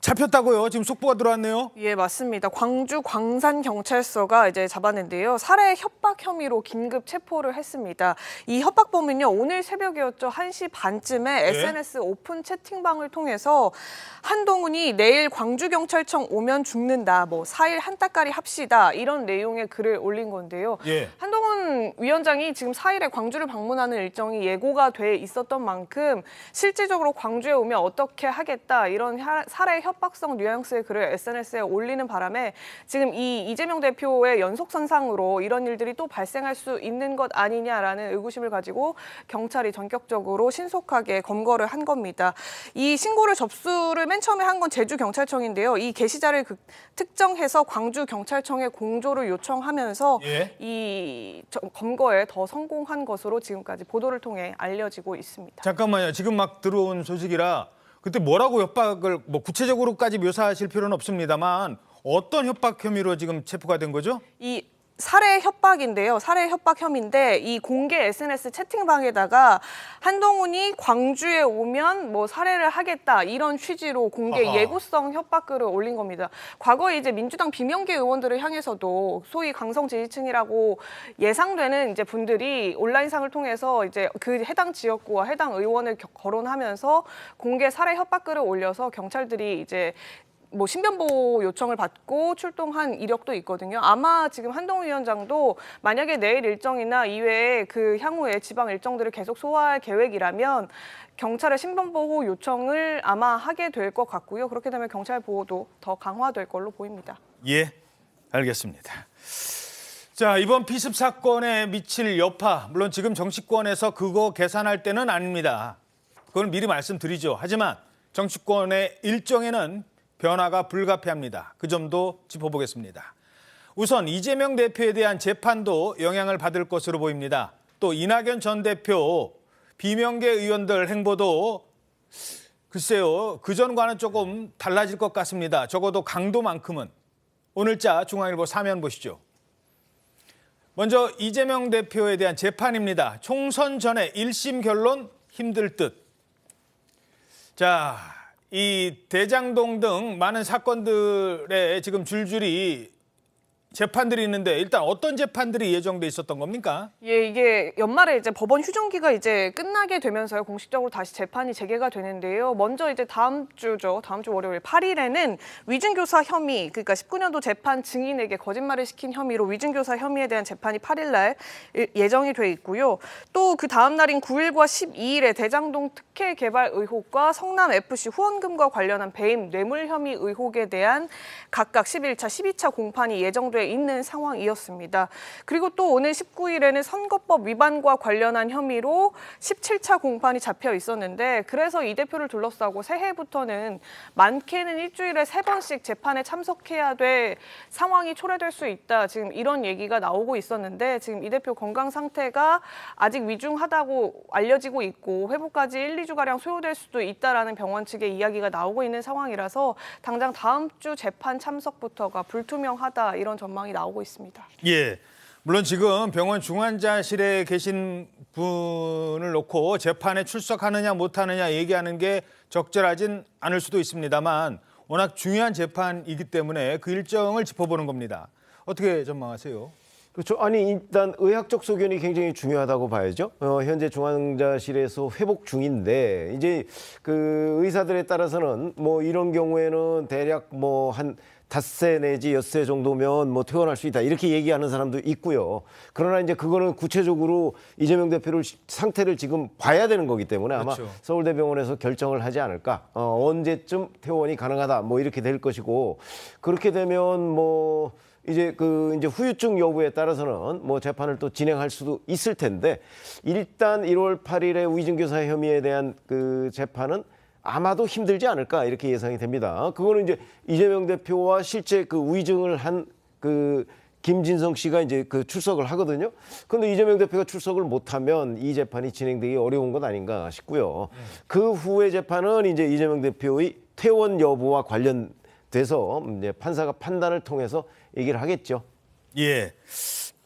잡혔다고요? 지금 속보가 들어왔네요. 예, 맞습니다. 광주 광산경찰서가 이제 잡았는데요. 살해 협박 혐의로 긴급 체포를 했습니다. 이 협박범은요, 오늘 새벽이었죠. 1시 반쯤에 SNS 오픈 채팅방을 통해서 한동훈이 내일 광주경찰청 오면 죽는다, 뭐 4일 한따까리 합시다, 이런 내용의 글을 올린 건데요. 예. 한동훈 위원장이 지금 4일에 광주를 방문하는 일정이 예고가 돼 있었던 만큼 실질적으로 광주에 오면 어떻게 하겠다, 이런 살해 협박성 뉘앙스의 글을 SNS에 올리는 바람에 지금 이 이재명 대표의 연속선상으로 이런 일들이 또 발생할 수 있는 것 아니냐라는 의구심을 가지고 경찰이 전격적으로 신속하게 검거를 한 겁니다. 이 신고를 접수를 맨 처음에 한 건 제주경찰청인데요. 이 게시자를 특정해서 광주경찰청에 공조를 요청하면서 이 검거에 더 성공한 것으로 지금까지 보도를 통해 알려지고 있습니다. 잠깐만요. 지금 막 들어온 소식이라 그때 뭐라고 협박을 뭐 구체적으로까지 묘사하실 필요는 없습니다만 어떤 협박 혐의로 지금 체포가 된 거죠? 이 살해 협박인데요. 살해 협박 혐의인데 이 공개 SNS 채팅방에다가 한동훈이 광주에 오면 뭐 살해를 하겠다 이런 취지로 공개 예고성 협박글을 올린 겁니다. 과거에 이제 민주당 비명계 의원들을 향해서도 소위 강성 지지층이라고 예상되는 이제 분들이 온라인상을 통해서 이제 그 해당 지역구와 해당 의원을 거론하면서 공개 살해 협박글을 올려서 경찰들이 이제 뭐 신변보호 요청을 받고 출동한 이력도 있거든요. 아마 지금 한동훈 위원장도 만약에 내일 일정이나 이외에 그 향후에 지방 일정들을 계속 소화할 계획이라면 경찰의 신변보호 요청을 아마 하게 될 것 같고요. 그렇게 되면 경찰 보호도 더 강화될 걸로 보입니다. 예, 알겠습니다. 자, 이번 피습 사건에 미칠 여파, 물론 지금 정치권에서 그거 계산할 때는 아닙니다. 그건 미리 말씀드리죠. 하지만 정치권의 일정에는 변화가 불가피합니다. 그 점도 짚어보겠습니다. 우선 이재명 대표에 대한 재판도 영향을 받을 것으로 보입니다. 또 이낙연 전 대표 비명계 의원들 행보도 글쎄요, 그전과는 조금 달라질 것 같습니다. 적어도 강도만큼은. 오늘자 중앙일보 사면 보시죠. 먼저 이재명 대표에 대한 재판입니다. 총선 전에 1심 결론 힘들 듯. 자, 이 대장동 등 많은 사건들에 지금 줄줄이 재판들이 있는데 일단 어떤 재판들이 예정돼 있었던 겁니까? 예, 이게 연말에 이제 법원 휴정기가 이제 끝나게 되면서요. 공식적으로 다시 재판이 재개가 되는데요. 먼저 이제 다음 주 월요일 8일에는 위증교사 혐의, 그러니까 19년도 재판 증인에게 거짓말을 시킨 혐의로 위증교사 혐의에 대한 재판이 8일 날 예정이 돼 있고요. 또 그 다음 날인 9일과 12일에 대장동 특혜 개발 의혹과 성남 FC 후원금과 관련한 배임 뇌물 혐의 의혹에 대한 각각 11차, 12차 공판이 예정돼 돼 있는 상황이었습니다. 그리고 또 오늘 19일에는 선거법 위반과 관련한 혐의로 17차 공판이 잡혀 있었는데 그래서 이 대표를 둘러싸고 새해부터는 많게는 일주일에 3번씩 재판에 참석해야 될 상황이 초래될 수 있다. 지금 이런 얘기가 나오고 있었는데 지금 이 대표 건강 상태가 아직 위중하다고 알려지고 있고 회복까지 1, 2주가량 소요될 수도 있다라는 병원 측의 이야기가 나오고 있는 상황이라서 당장 다음 주 재판 참석부터가 불투명하다 이런 전망이 나오고 있습니다. 예. 물론 지금 병원 중환자실에 계신 분을 놓고 재판에 출석하느냐 못하느냐 얘기하는 게 적절하진 않을 수도 있습니다만 워낙 중요한 재판이기 때문에 그 일정을 짚어보는 겁니다. 어떻게 전망하세요? 그렇죠. 아니 일단 의학적 소견이 굉장히 중요하다고 봐야죠. 현재 중환자실에서 회복 중인데 이제 그 의사들에 따라서는 뭐 이런 경우에는 대략 뭐 한 5세 내지 6세 정도면 뭐 퇴원할 수 있다 이렇게 얘기하는 사람도 있고요. 그러나 이제 그거는 구체적으로 이재명 대표를 상태를 지금 봐야 되는 거기 때문에 아마 그렇죠. 서울대병원에서 결정을 하지 않을까. 언제쯤 퇴원이 가능하다 뭐 이렇게 될 것이고 그렇게 되면 뭐 이제 이제 후유증 여부에 따라서는 뭐 재판을 또 진행할 수도 있을 텐데 일단 1월 8일에 위증교사 혐의에 대한 그 재판은 아마도 힘들지 않을까 이렇게 예상이 됩니다. 그거는 이제 이재명 대표와 실제 그 위증을 한 그 김진성 씨가 이제 그 출석을 하거든요. 그런데 이재명 대표가 출석을 못하면 이 재판이 진행되기 어려운 것 아닌가 싶고요. 그 후의 재판은 이제 이재명 대표의 퇴원 여부와 관련돼서 이제 판사가 판단을 통해서 얘기를 하겠죠. 예.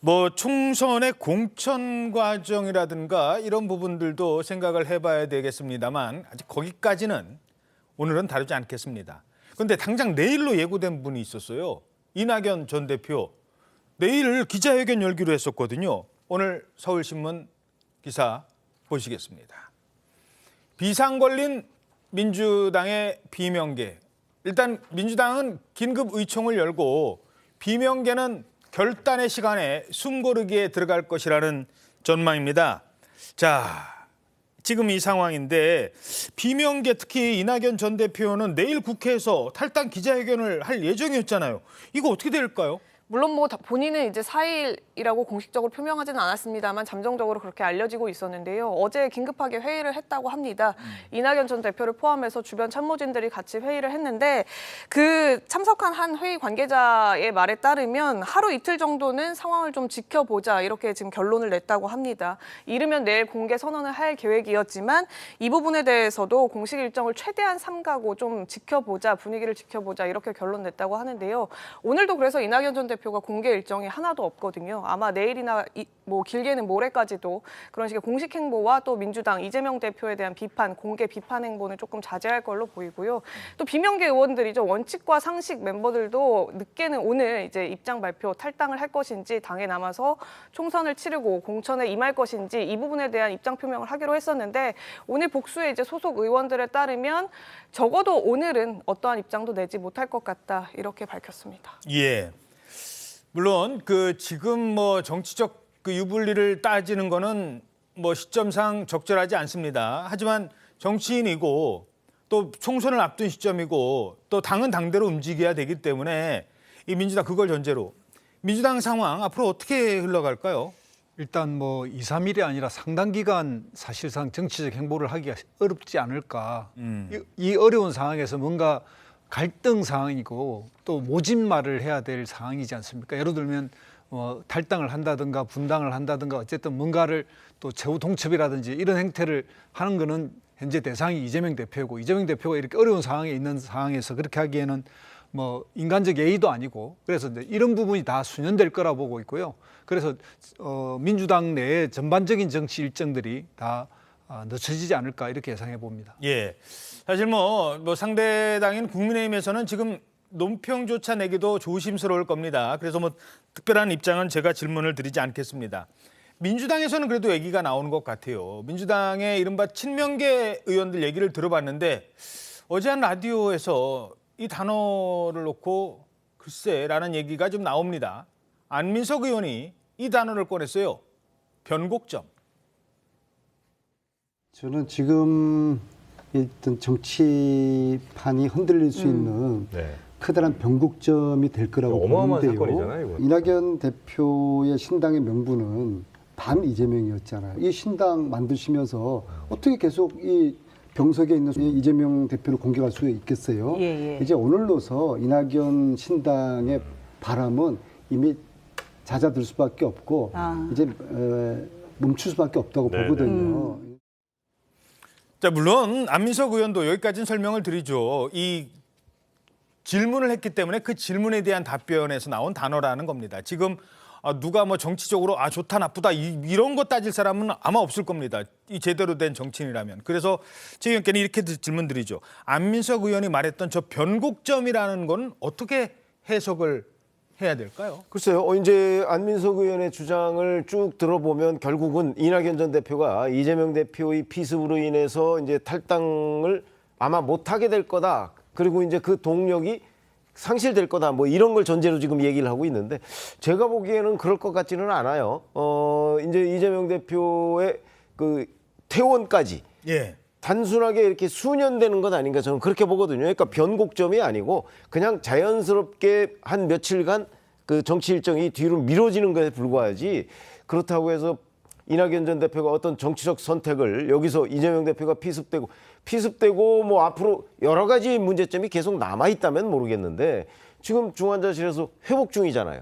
뭐 총선의 공천 과정이라든가 이런 부분들도 생각을 해봐야 되겠습니다만 아직 거기까지는 오늘은 다루지 않겠습니다. 그런데 당장 내일로 예고된 분이 있었어요. 이낙연 전 대표. 내일 기자회견 열기로 했었거든요. 오늘 서울신문 기사 보시겠습니다. 비상 걸린 민주당의 비명계. 일단 민주당은 긴급 의총을 열고 비명계는 결단의 시간에 숨고르기에 들어갈 것이라는 전망입니다. 자, 지금 이 상황인데 비명계 특히 이낙연 전 대표는 내일 국회에서 탈당 기자회견을 할 예정이었잖아요. 이거 어떻게 될까요? 물론 뭐 본인은 이제 4일이라고 공식적으로 표명하지는 않았습니다만 잠정적으로 그렇게 알려지고 있었는데요. 어제 긴급하게 회의를 했다고 합니다. 이낙연 전 대표를 포함해서 주변 참모진들이 같이 회의를 했는데 그 참석한 한 회의 관계자의 말에 따르면 하루 이틀 정도는 상황을 좀 지켜보자 이렇게 지금 결론을 냈다고 합니다. 이르면 내일 공개 선언을 할 계획이었지만 이 부분에 대해서도 공식 일정을 최대한 삼가고 좀 지켜보자 분위기를 지켜보자 이렇게 결론 냈다고 하는데요. 오늘도 그래서 이낙연 전 대표가 공개 일정이 하나도 없거든요. 아마 내일이나 뭐 길게는 모레까지도 그런 식의 공식 행보와 또 민주당 이재명 대표에 대한 비판, 공개 비판 행보는 조금 자제할 걸로 보이고요. 또 비명계 의원들이죠. 원칙과 상식 멤버들도 늦게는 오늘 이제 입장 발표 탈당을 할 것인지 당에 남아서 총선을 치르고 공천에 임할 것인지 이 부분에 대한 입장 표명을 하기로 했었는데 오늘 복수의 이제 소속 의원들에 따르면 적어도 오늘은 어떠한 입장도 내지 못할 것 같다 이렇게 밝혔습니다. 예. 물론 그 지금 뭐 정치적 그 유불리를 따지는 거는 뭐 시점상 적절하지 않습니다. 하지만 정치인이고 또 총선을 앞둔 시점이고 또 당은 당대로 움직여야 되기 때문에 이 민주당 그걸 전제로 민주당 상황 앞으로 어떻게 흘러갈까요? 일단 뭐 2, 3일이 아니라 상당 기간 사실상 정치적 행보를 하기가 어렵지 않을까. 이 어려운 상황에서 뭔가 갈등 상황이고 또 모진말을 해야 될 상황이지 않습니까? 예를 들면 탈당을 한다든가 분당을 한다든가 어쨌든 뭔가를 또 최후 통첩이라든지 이런 행태를 하는 거는 현재 대상이 이재명 대표고 이재명 대표가 이렇게 어려운 상황에 있는 상황에서 그렇게 하기에는 뭐 인간적 예의도 아니고 그래서 이제 이런 부분이 다 수년될 거라 보고 있고요. 그래서 민주당 내의 전반적인 정치 일정들이 다 늦춰지지 않을까 이렇게 예상해 봅니다. 예. 사실 뭐 상대당인 국민의힘에서는 지금 논평조차 내기도 조심스러울 겁니다. 그래서 뭐 특별한 입장은 제가 질문을 드리지 않겠습니다. 민주당에서는 그래도 얘기가 나오는 것 같아요. 민주당의 이른바 친명계 의원들 얘기를 들어봤는데 어제 한 라디오에서 이 단어를 놓고 글쎄라는 얘기가 좀 나옵니다. 안민석 의원이 이 단어를 꺼냈어요. 변곡점. 저는 지금 일단 정치판이 흔들릴 수 있는 그 커다란 변곡점이 될 거라고 어마어마한 보는데요. 사건이잖아요, 이건. 이낙연 대표의 신당의 명분은 반 이재명이었잖아요. 이 신당 만드시면서 어떻게 계속 이 병석에 있는 이재명 대표를 공격할 수 있겠어요? 이제 오늘로서 이낙연 신당의 바람은 이미 잦아들 수밖에 없고 이제 멈출 수밖에 없다고 보거든요. 자, 물론 안민석 의원도 여기까지는 설명을 드리죠. 이 질문을 했기 때문에 그 질문에 대한 답변에서 나온 단어라는 겁니다. 지금 누가 뭐 정치적으로 좋다 나쁘다 이런 거 따질 사람은 아마 없을 겁니다. 이 제대로 된 정치인이라면. 그래서 제 의원께는 이렇게 질문 드리죠. 안민석 의원이 말했던 저 변곡점이라는 건 어떻게 해석을 해야 될까요? 글쎄요. 이제 안민석 의원의 주장을 쭉 들어보면 결국은 이낙연 전 대표가 이재명 대표의 피습으로 인해서 이제 탈당을 아마 못하게 될 거다. 그리고 이제 그 동력이 상실될 거다. 뭐 이런 걸 전제로 지금 얘기를 하고 있는데 제가 보기에는 그럴 것 같지는 않아요. 이제 이재명 대표의 그 퇴원까지 단순하게 이렇게 수년 되는 것 아닌가 저는 그렇게 보거든요. 그러니까 변곡점이 아니고 그냥 자연스럽게 한 며칠간 그 정치 일정이 뒤로 미뤄지는 것에 불과하지 그렇다고 해서 이낙연 전 대표가 어떤 정치적 선택을 여기서 이재명 대표가 피습되고 뭐 앞으로 여러 가지 문제점이 계속 남아있다면 모르겠는데 지금 중환자실에서 회복 중이잖아요.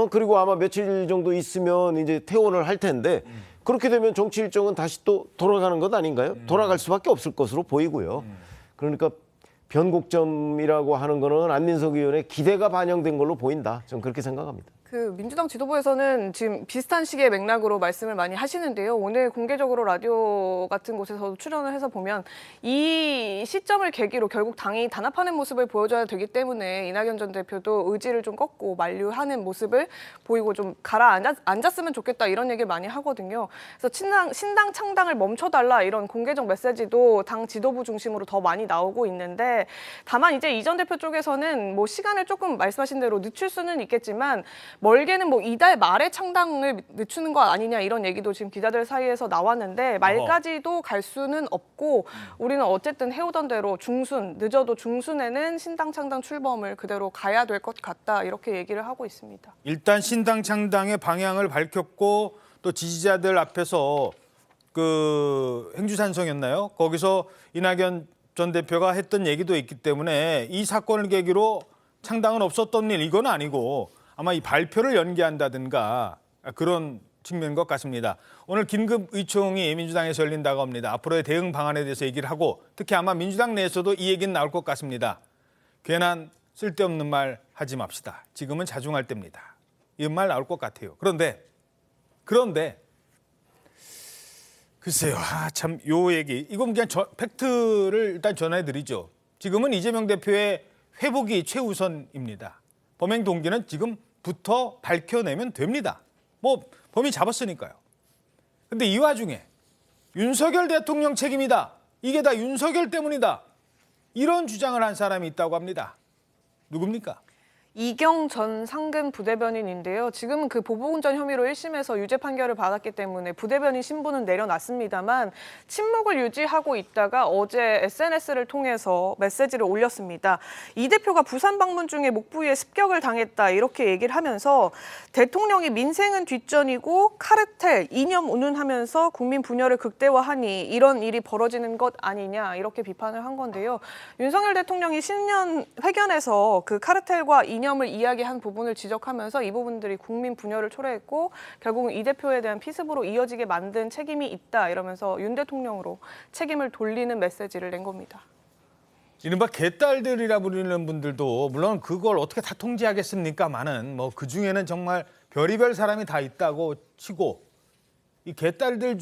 그리고 아마 며칠 정도 있으면 이제 퇴원을 할 텐데 그렇게 되면 정치 일정은 다시 또 돌아가는 것 아닌가요? 돌아갈 수밖에 없을 것으로 보이고요. 그러니까 변곡점이라고 하는 거는 안민석 의원의 기대가 반영된 걸로 보인다. 저는 그렇게 생각합니다. 그 민주당 지도부에서는 지금 비슷한 식의 맥락으로 말씀을 많이 하시는데요. 오늘 공개적으로 라디오 같은 곳에서 출연을 해서 보면 이 시점을 계기로 결국 당이 단합하는 모습을 보여줘야 되기 때문에 이낙연 전 대표도 의지를 좀 꺾고 만류하는 모습을 보이고 좀 가라앉았으면 좋겠다 이런 얘기를 많이 하거든요. 그래서 신당 창당을 멈춰달라 이런 공개적 메시지도 당 지도부 중심으로 더 많이 나오고 있는데 다만 이제 이 전 대표 쪽에서는 뭐 시간을 조금 말씀하신 대로 늦출 수는 있겠지만 멀게는 뭐 이달 말에 창당을 늦추는 거 아니냐 이런 얘기도 지금 기자들 사이에서 나왔는데 말까지도 갈 수는 없고 우리는 어쨌든 해오던 대로 늦어도 중순에는 신당 창당 출범을 그대로 가야 될 것 같다 이렇게 얘기를 하고 있습니다. 일단 신당 창당의 방향을 밝혔고 또 지지자들 앞에서 그 행주산성이었나요? 거기서 이낙연 전 대표가 했던 얘기도 있기 때문에 이 사건을 계기로 창당은 없었던 일 이건 아니고 아마 이 발표를 연기한다든가 그런 측면인 것 같습니다. 오늘 긴급 의총이 민주당에서 열린다고 합니다. 앞으로의 대응 방안에 대해서 얘기를 하고 특히 아마 민주당 내에서도 이 얘기는 나올 것 같습니다. 괜한 쓸데없는 말 하지 맙시다. 지금은 자중할 때입니다. 이런 말 나올 것 같아요. 그런데 글쎄요. 참 요 얘기. 이건 그냥 팩트를 일단 전해드리죠. 지금은 이재명 대표의 회복이 최우선입니다. 범행 동기는 지금부터 밝혀내면 됩니다. 뭐 범인 잡았으니까요. 근데 이 와중에 윤석열 대통령 책임이다. 이게 다 윤석열 때문이다. 이런 주장을 한 사람이 있다고 합니다. 누굽니까? 이경 전 상근 부대변인인데요. 지금은 그 보복운전 혐의로 1심에서 유죄 판결을 받았기 때문에 부대변인 신분은 내려놨습니다만 침묵을 유지하고 있다가 어제 SNS를 통해서 메시지를 올렸습니다. 이 대표가 부산 방문 중에 목 부위에 습격을 당했다 이렇게 얘기를 하면서 대통령이 민생은 뒷전이고 카르텔, 이념 운운하면서 국민 분열을 극대화하니 이런 일이 벌어지는 것 아니냐 이렇게 비판을 한 건데요. 윤석열 대통령이 신년 회견에서 그 카르텔과 이념을 이야기한 부분을 지적하면서 이 부분들이 국민 분열을 초래했고 결국은 이 대표에 대한 피습으로 이어지게 만든 책임이 있다 이러면서 윤 대통령으로 책임을 돌리는 메시지를 낸 겁니다. 이른바 개딸들이라 부르는 분들도 물론 그걸 어떻게 다 통제하겠습니까마는 뭐 그중에는 정말 별의별 사람이 다 있다고 치고 이 개딸들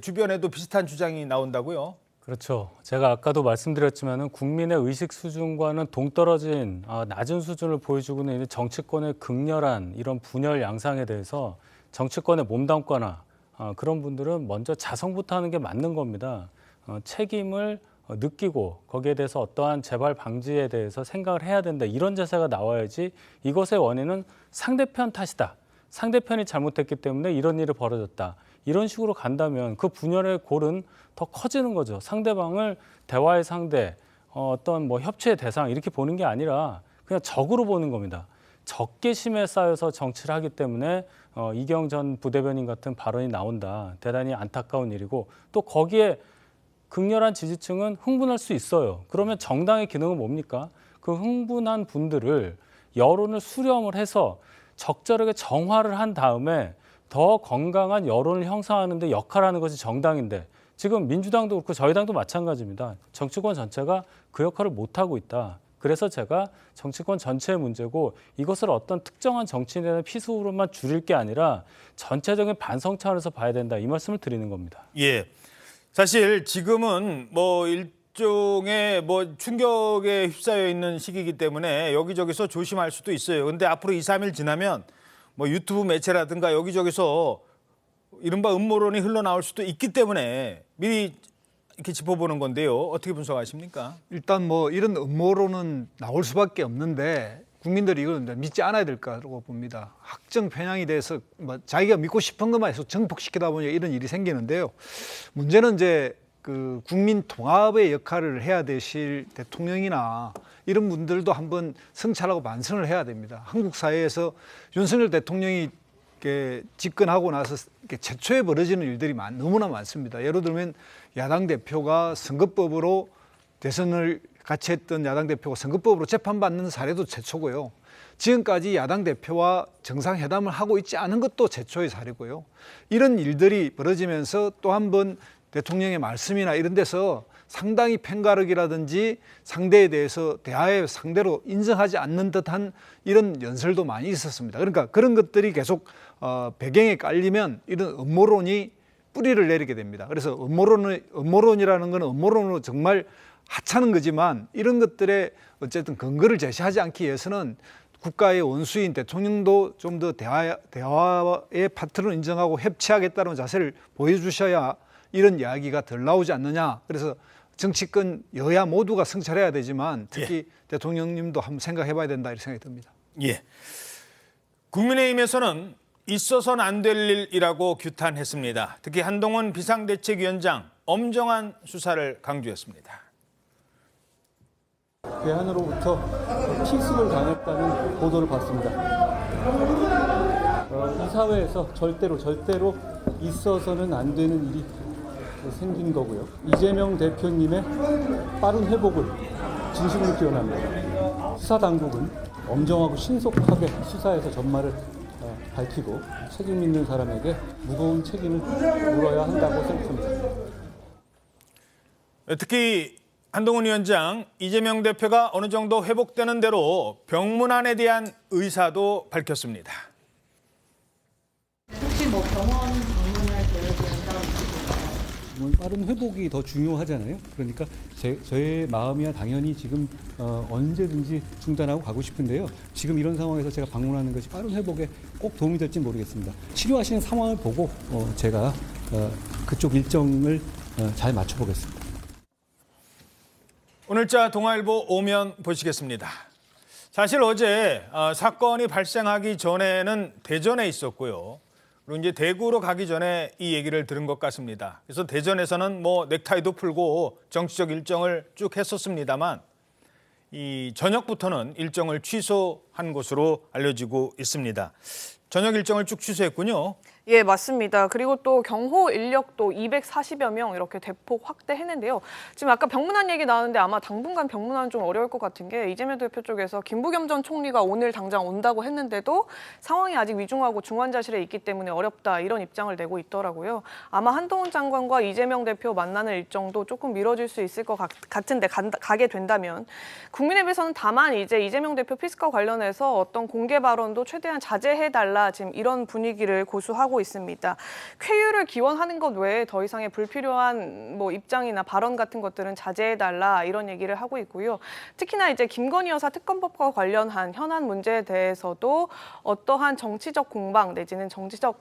주변에도 비슷한 주장이 나온다고요? 그렇죠. 제가 아까도 말씀드렸지만은 국민의 의식 수준과는 동떨어진 낮은 수준을 보여주고는 있는 정치권의 극렬한 이런 분열 양상에 대해서 정치권에 몸담거나 그런 분들은 먼저 자성부터 하는 게 맞는 겁니다. 책임을 느끼고 거기에 대해서 어떠한 재발 방지에 대해서 생각을 해야 된다. 이런 자세가 나와야지 이것의 원인은 상대편 탓이다. 상대편이 잘못했기 때문에 이런 일이 벌어졌다. 이런 식으로 간다면 그 분열의 골은 더 커지는 거죠. 상대방을 대화의 상대, 어떤 뭐 협치의 대상 이렇게 보는 게 아니라 그냥 적으로 보는 겁니다. 적개심에 쌓여서 정치를 하기 때문에 이경 전 부대변인 같은 발언이 나온다. 대단히 안타까운 일이고 또 거기에 극렬한 지지층은 흥분할 수 있어요. 그러면 정당의 기능은 뭡니까? 그 흥분한 분들을 여론을 수렴을 해서 적절하게 정화를 한 다음에 더 건강한 여론을 형성하는 데 역할하는 것이 정당인데 지금 민주당도 그렇고 저희 당도 마찬가지입니다. 정치권 전체가 그 역할을 못하고 있다. 그래서 제가 정치권 전체의 문제고 이것을 어떤 특정한 정치인에 대한 피수로만 줄일 게 아니라 전체적인 반성 차원에서 봐야 된다. 이 말씀을 드리는 겁니다. 예. 사실 지금은 뭐 일종의 뭐 충격에 휩싸여 있는 시기이기 때문에 여기저기서 조심할 수도 있어요. 근데 앞으로 2, 3일 지나면 뭐 유튜브 매체라든가 여기저기서 이른바 음모론이 흘러나올 수도 있기 때문에 미리 이렇게 짚어보는 건데요. 어떻게 분석하십니까? 일단 뭐 이런 음모론은 나올 수밖에 없는데 국민들이 이걸 믿지 않아야 될 거라고 봅니다. 학정 편향이 돼서 뭐 자기가 믿고 싶은 것만 해서 정복시키다 보니 이런 일이 생기는데요. 문제는 이제 그 국민 통합의 역할을 해야 되실 대통령이나 이런 분들도 한번 성찰하고 반성을 해야 됩니다. 한국 사회에서 윤석열 대통령이 이렇게 집권하고 나서 이렇게 최초에 벌어지는 일들이 너무나 많습니다. 예를 들면 야당 대표가 선거법으로 대선을 같이 했던 야당 대표가 선거법으로 재판받는 사례도 최초고요. 지금까지 야당 대표와 정상회담을 하고 있지 않은 것도 최초의 사례고요. 이런 일들이 벌어지면서 또 한 번 대통령의 말씀이나 이런 데서 상당히 편가르기라든지 상대에 대해서 대화의 상대로 인정하지 않는 듯한 이런 연설도 많이 있었습니다. 그러니까 그런 것들이 계속 배경에 깔리면 이런 음모론이 뿌리를 내리게 됩니다. 그래서 음모론이라는 것은 음모론으로 정말 하찮은 거지만 이런 것들에 어쨌든 근거를 제시하지 않기 위해서는 국가의 원수인 대통령도 좀 더 대화의 파트너를 인정하고 협치하겠다는 자세를 보여주셔야 이런 이야기가 덜 나오지 않느냐. 그래서 정치권 여야 모두가 성찰해야 되지만 특히 대통령님도 한번 생각해 봐야 된다 이렇게 생각이 듭니다. 예. 국민의힘에서는 있어서는 안 될 일이라고 규탄했습니다. 특히 한동훈 비상대책위원장 엄정한 수사를 강조했습니다. 대안으로부터 피습을 당했다는 보도를 봤습니다. 이 사회에서 절대로 있어서는 안 되는 일이 생긴 거고요. 이재명 대표님의 빠른 회복을 진심으로 기원합니다. 수사당국은 엄정하고 신속하게 수사에서 전말을 밝히고 책임 있는 사람에게 무거운 책임을 물어야 한다고 생각합니다. 특히 한동훈 위원장, 이재명 대표가 어느 정도 회복되는 대로 병문안에 대한 의사도 밝혔습니다. 혹시 뭐 병원 방문할 계획이 있다고? 빠른 회복이 더 중요하잖아요. 그러니까 저의 마음이야 당연히 지금 언제든지 중단하고 가고 싶은데요. 지금 이런 상황에서 제가 방문하는 것이 빠른 회복에 꼭 도움이 될지 모르겠습니다. 치료하시는 상황을 보고 제가 그쪽 일정을 잘 맞춰보겠습니다. 오늘자 동아일보 오면 보시겠습니다. 사실 어제 사건이 발생하기 전에는 대전에 있었고요. 그리고 이제 대구로 가기 전에 이 얘기를 들은 것 같습니다. 그래서 대전에서는 뭐 넥타이도 풀고 정치적 일정을 쭉 했었습니다만 이 저녁부터는 일정을 취소한 것으로 알려지고 있습니다. 저녁 일정을 쭉 취소했군요. 예, 맞습니다. 그리고 또 경호 인력도 240여 명 이렇게 대폭 확대했는데요. 지금 아까 병문안 얘기 나왔는데 아마 당분간 병문안 좀 어려울 것 같은 게 이재명 대표 쪽에서 김부겸 전 총리가 오늘 당장 온다고 했는데도 상황이 아직 위중하고 중환자실에 있기 때문에 어렵다 이런 입장을 내고 있더라고요. 아마 한동훈 장관과 이재명 대표 만나는 일정도 조금 미뤄질 수 있을 것 같은데 가게 된다면 국민의힘에서는 다만 이제 이재명 대표 피스과 관련해서 어떤 공개 발언도 최대한 자제해달라 지금 이런 분위기를 고수하고 있습니다. 쾌유를 기원하는 것 외에 더 이상의 불필요한 뭐 입장이나 발언 같은 것들은 자제해달라 이런 얘기를 하고 있고요. 특히나 이제 김건희 여사 특검법과 관련한 현안 문제에 대해서도 어떠한 정치적 공방 내지는 정치적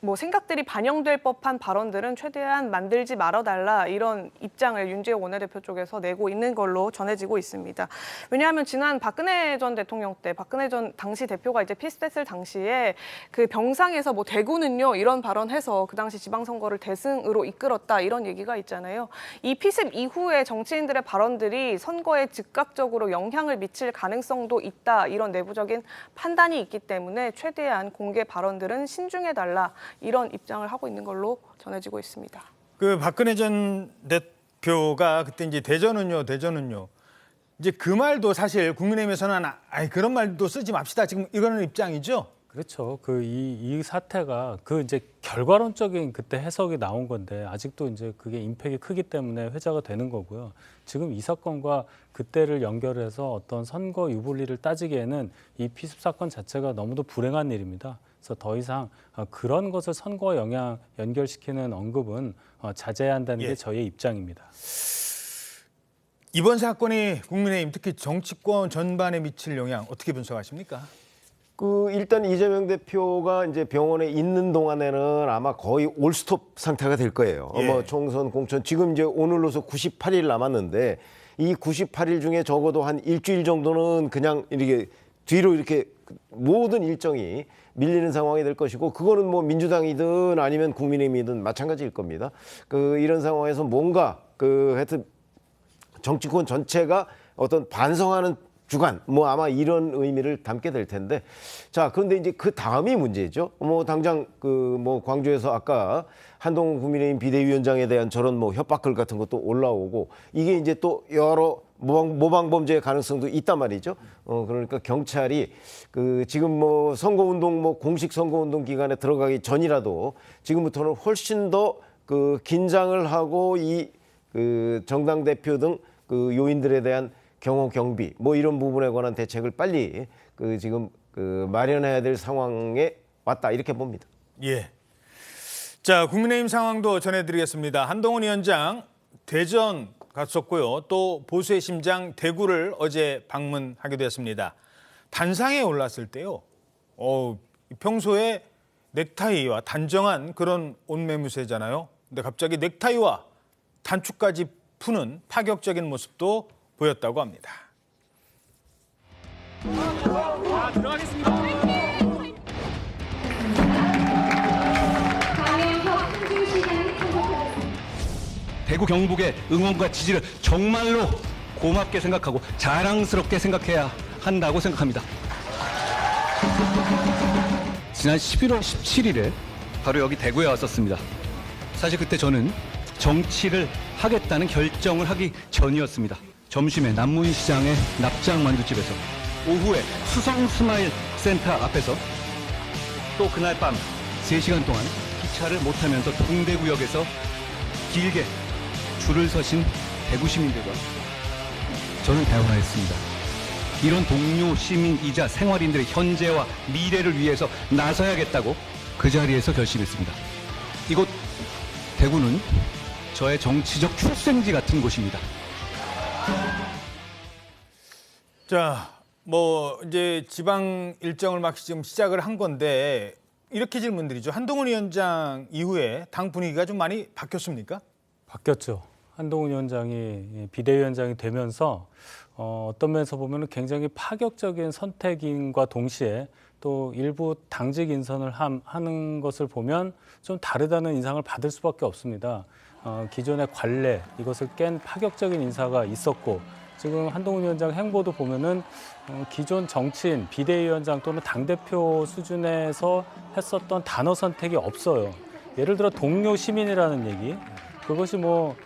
뭐 생각들이 반영될 법한 발언들은 최대한 만들지 말아달라 이런 입장을 윤재욱 원내대표 쪽에서 내고 있는 걸로 전해지고 있습니다. 왜냐하면 지난 박근혜 전 대통령 때 박근혜 전 당시 대표가 이제 피습됐을 당시에 그 병상에서 뭐 대구는요 이런 발언해서 그 당시 지방선거를 대승으로 이끌었다 이런 얘기가 있잖아요. 이 피습 이후에 정치인들의 발언들이 선거에 즉각적으로 영향을 미칠 가능성도 있다 이런 내부적인 판단이 있기 때문에 최대한 공개 발언들은 신중해달라 이런 입장을 하고 있는 걸로 전해지고 있습니다. 그 박근혜 전 대표가 그때 이제 대전은요. 이제 그 말도 사실 국민의힘에서는 그런 말도 쓰지 맙시다. 지금 이거는 입장이죠. 그렇죠. 이 사태가 이제 결과론적인 그때 해석이 나온 건데 아직도 이제 그게 임팩이 크기 때문에 회자가 되는 거고요. 지금 이 사건과 그때를 연결해서 어떤 선거 유불리를 따지기에는 이 피습 사건 자체가 너무도 불행한 일입니다. 그래서 더 이상 그런 것을 선거와 연결시키는 언급은 자제해야 한다는 게 저희의 입장입니다. 이번 사건이 국민의힘 특히 정치권 전반에 미칠 영향 어떻게 분석하십니까? 일단 이재명 대표가 이제 병원에 있는 동안에는 아마 거의 올스톱 상태가 될 거예요. 뭐 총선 공천 지금 이제 오늘로서 98일 남았는데 이 98일 중에 적어도 한 일주일 정도는 그냥 이렇게 뒤로 이렇게 모든 일정이 밀리는 상황이 될 것이고 그거는 뭐 민주당이든 아니면 국민의힘이든 마찬가지일 겁니다. 이런 상황에서 뭔가 하여튼 정치권 전체가 어떤 반성하는 주간 뭐 아마 이런 의미를 담게 될 텐데 자 그런데 이제 그 다음이 문제죠. 뭐 당장 뭐 광주에서 아까 한동훈 국민의힘 비대위원장에 대한 저런 뭐 협박글 같은 것도 올라오고 이게 이제 또 여러 모방 범죄의 가능성도 있단 말이죠. 그러니까 경찰이 지금 뭐 선거운동 뭐 공식 선거운동 기간에 들어가기 전이라도 지금부터는 훨씬 더 긴장을 하고 이 정당 대표 등 요인들에 대한 경호 경비 뭐 이런 부분에 관한 대책을 빨리 지금 마련해야 될 상황에 왔다 이렇게 봅니다. 예. 자, 국민의힘 상황도 전해드리겠습니다. 한동훈 위원장 대전 갔었고요. 또 보수의 심장 대구를 어제 방문하게 되었습니다. 단상에 올랐을 때요. 평소에 넥타이와 단정한 그런 옷매무새잖아요. 근데 갑자기 넥타이와 단추까지 푸는 파격적인 모습도 보였다고 합니다. 들어가겠습니다. 대구 경북의 응원과 지지를 정말로 고맙게 생각하고 자랑스럽게 생각해야 한다고 생각합니다. 지난 11월 17일에 바로 여기 대구에 왔었습니다. 사실 그때 저는 정치를 하겠다는 결정을 하기 전이었습니다. 점심에 남문시장의 납작만두집에서, 오후에 수성스마일 센터 앞에서, 또 그날 밤 3시간 동안 기차를 못 타면서 동대구역에서 길게 줄을 서신 대구 시민들과 저는 대화했습니다. 이런 동료 시민이자 생활인들의 현재와 미래를 위해서 나서야겠다고 그 자리에서 결심했습니다. 이곳 대구는 저의 정치적 출생지 같은 곳입니다. 자, 뭐 이제 지방 일정을 막 지금 시작을 한 건데 이렇게 질문드리죠. 한동훈 위원장 이후에 당 분위기가 좀 많이 바뀌었습니까? 바뀌었죠. 한동훈 위원장이 비대위원장이 되면서 어떤 면에서 보면 굉장히 파격적인 선택인과 동시에 또 일부 당직 인선을 하는 것을 보면 좀 다르다는 인상을 받을 수밖에 없습니다. 기존의 관례, 이것을 깬 파격적인 인사가 있었고 지금 한동훈 위원장 행보도 보면은 기존 정치인, 비대위원장 또는 당대표 수준에서 했었던 단어 선택이 없어요. 예를 들어 동료 시민이라는 얘기, 그것이 뭐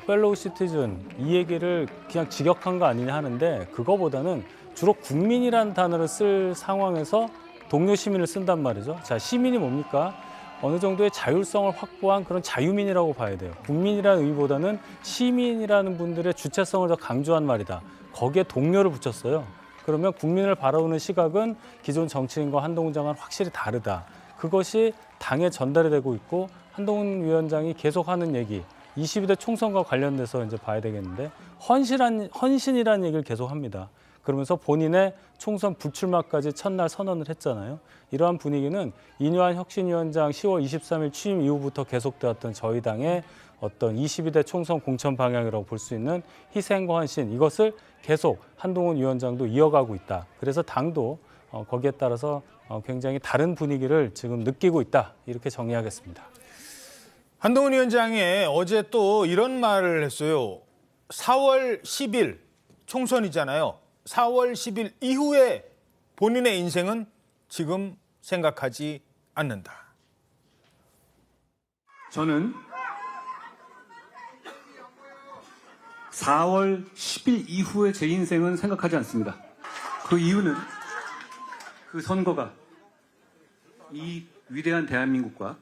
펠로우 시티즌 이 얘기를 그냥 직역한 거 아니냐 하는데 그거보다는 주로 국민이라는 단어를 쓸 상황에서 동료 시민을 쓴단 말이죠. 자, 시민이 뭡니까? 어느 정도의 자율성을 확보한 그런 자유민이라고 봐야 돼요. 국민이라는 의미보다는 시민이라는 분들의 주체성을 더 강조한 말이다. 거기에 동료를 붙였어요. 그러면 국민을 바라보는 시각은 기존 정치인과 한동훈 장관은 확실히 다르다. 그것이 당에 전달이 되고 있고 한동훈 위원장이 계속하는 얘기, 22대 총선과 관련돼서 이제 봐야 되겠는데 헌신이라는 얘기를 계속합니다. 그러면서 본인의 총선 불출마까지 첫날 선언을 했잖아요. 이러한 분위기는 이뇨한 혁신위원장 10월 23일 취임 이후부터 계속되었던 저희 당의 어떤 22대 총선 공천 방향이라고 볼 수 있는 희생과 헌신, 이것을 계속 한동훈 위원장도 이어가고 있다. 그래서 당도 거기에 따라서 굉장히 다른 분위기를 지금 느끼고 있다. 이렇게 정리하겠습니다. 한동훈 위원장이 어제 또 이런 말을 했어요. 4월 10일 총선이잖아요. 4월 10일 이후에 본인의 인생은 지금 생각하지 않는다. 저는 4월 10일 이후에 제 인생은 생각하지 않습니다. 그 이유는 그 선거가 이 위대한 대한민국과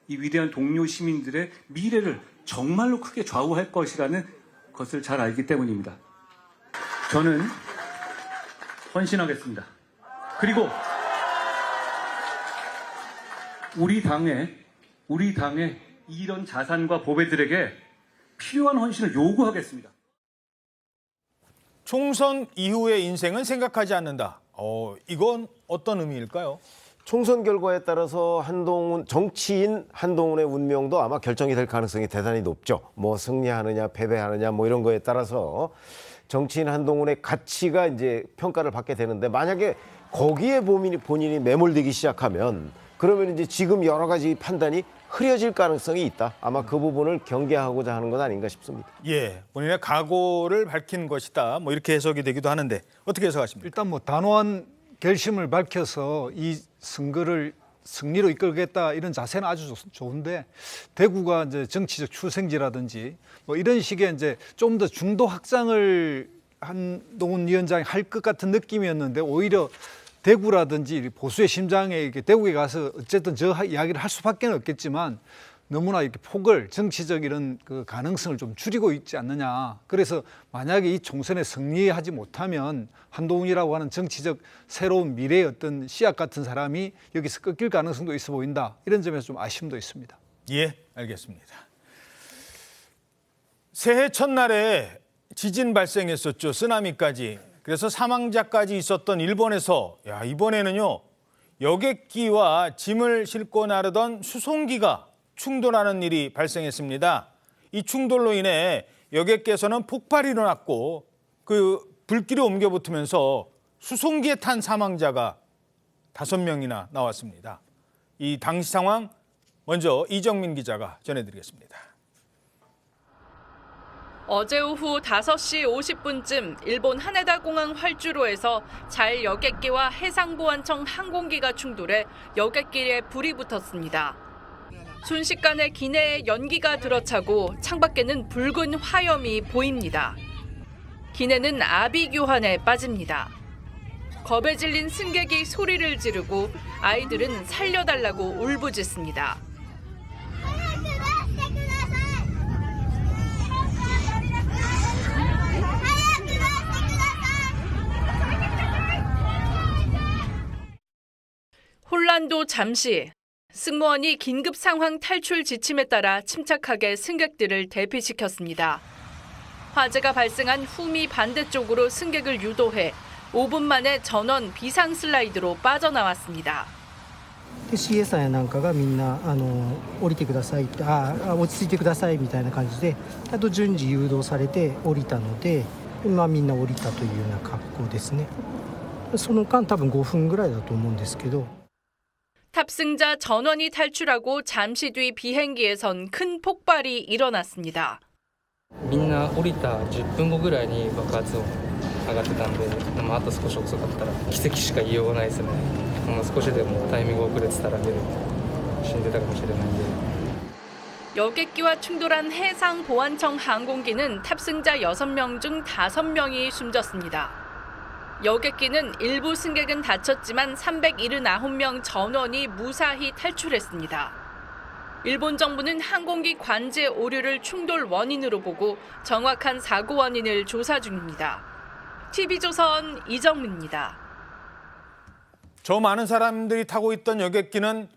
이 위대한 동료 시민들의 미래를 정말로 크게 좌우할 것이라는 것을 잘 알기 때문입니다. 저는 헌신하겠습니다. 그리고 우리 당의 이런 자산과 보배들에게 필요한 헌신을 요구하겠습니다. 총선 이후의 인생은 생각하지 않는다. 이건 어떤 의미일까요? 총선 결과에 따라서 정치인 한동훈의 운명도 아마 결정이 될 가능성이 대단히 높죠. 뭐 승리하느냐 패배하느냐 뭐 이런 거에 따라서 정치인 한동훈의 가치가 이제 평가를 받게 되는데, 만약에 거기에 본인이 매몰되기 시작하면 그러면 이제 지금 여러 가지 판단이 흐려질 가능성이 있다. 아마 그 부분을 경계하고자 하는 것 아닌가 싶습니다. 예, 본인의 각오를 밝힌 것이다. 뭐 이렇게 해석이 되기도 하는데 어떻게 해석하십니까? 일단 뭐 단호한 결심을 밝혀서 이 선거를 승리로 이끌겠다 이런 자세는 아주 좋은데, 대구가 이제 정치적 출생지라든지 뭐 이런 식의 이제 좀 더 중도 확장을 한동훈 위원장이 할 것 같은 느낌이었는데, 오히려 대구라든지 보수의 심장에 이렇게 대구에 가서 어쨌든 저 이야기를 할 수밖에 없겠지만 너무나 이렇게 폭을, 정치적 이런 그 가능성을 좀 줄이고 있지 않느냐. 그래서 만약에 이 총선에 승리하지 못하면 한동훈이라고 하는 정치적 새로운 미래의 어떤 씨앗 같은 사람이 여기서 꺾일 가능성도 있어 보인다. 이런 점에서 좀 아쉬움도 있습니다. 예, 알겠습니다. 새해 첫날에 지진 발생했었죠. 쓰나미까지. 그래서 사망자까지 있었던 일본에서 이번에는요, 여객기와 짐을 싣고 나르던 수송기가 충돌하는 일이 발생했습니다. 이 충돌로 인해 여객기에서는 폭발이 일어났고 그 불길이 옮겨 붙으면서 수송기에 탄 사망자가 5명이나 나왔습니다. 이 당시 상황 먼저 이정민 기자가 전해드리겠습니다. 어제 오후 5시 50분쯤 일본 하네다 공항 활주로에서 잘 여객기와 해상보안청 항공기가 충돌해 여객기에 불이 붙었습니다. 순식간에 기내에 연기가 들어차고 창밖에는 붉은 화염이 보입니다. 기내는 아비규환에 빠집니다. 겁에 질린 승객이 소리를 지르고 아이들은 살려달라고 울부짖습니다. 혼란도 잠시. 승무원이 긴급 상황 탈출 지침에 따라 침착하게 승객들을 대피시켰습니다. 화재가 발생한 후미 반대쪽으로 승객을 유도해 5분 만에 전원 비상 슬라이드로 빠져나왔습니다. CA さんやなんかがみんな降りてくださいって、落ち着いてくださいみたいな感じで、あと順次誘導されて降りたので、みんな降りたというような格好ですね。その間多分5分ぐらいだと思うんですけど。 탑승자 전원이 탈출하고 잠시 뒤 비행기에선 큰 폭발이 일어났습니다. みんな降りた10分後ぐらいに爆発音上がってたんで、あと少し遅かったら奇跡しか言いようがないですね。少しでもタイミング遅れてたら死んでたかもしれないんで。 여객기와 충돌한 해상보안청 항공기는 탑승자 6명 중 5명이 숨졌습니다. 여객기는 일부 승객은 다쳤지만 379명 전원이 무사히 탈출했습니다. 일본 정부는 항공기 관제 오류를 충돌 원인으로 보고 정확한 사고 원인을 조사 중입니다. TV조선 이정민입니다. 저 많은 사람들이 타고 있던 여객기는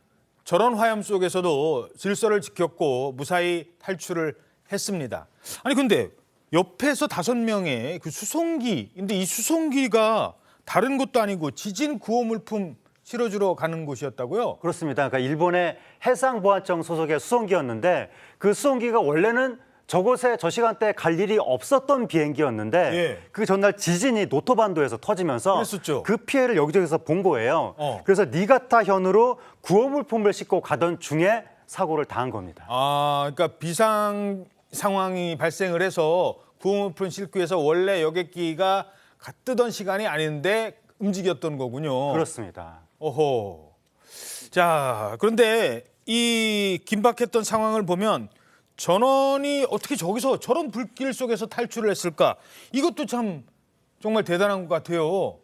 저런 화염 속에서도 질서를 지켰고 무사히 탈출을 했습니다. 아니 근데 옆에서 5명의 그 수송기, 근데 이 수송기가 다른 곳도 아니고 지진 구호 물품 실어주러 가는 곳이었다고요? 그렇습니다. 그러니까 일본의 해상보안청 소속의 수송기였는데 그 수송기가 원래는 저곳에 저 시간대에 갈 일이 없었던 비행기였는데 예. 그 전날 지진이 노토반도에서 터지면서 그랬었죠. 그 피해를 여기저기서 본 거예요. 그래서 니가타현으로 구호물품을 싣고 가던 중에 사고를 당한 겁니다. 아, 그러니까 비상 상황이 발생을 해서 구호물품 싣기 위해서 원래 여객기가 뜨던 시간이 아닌데 움직였던 거군요. 그렇습니다. 오호. 자, 그런데 이 긴박했던 상황을 보면 전원이 어떻게 저기서 저런 불길 속에서 탈출을 했을까? 이것도 참 정말 대단한 것 같아요.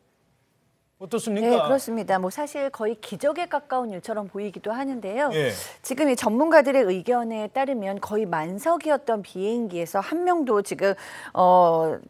어떻습니까? 네, 그렇습니다. 뭐 사실 거의 기적에 가까운 일처럼 보이기도 하는데요. 예. 지금 이 전문가들의 의견에 따르면 거의 만석이었던 비행기에서 한 명도 지금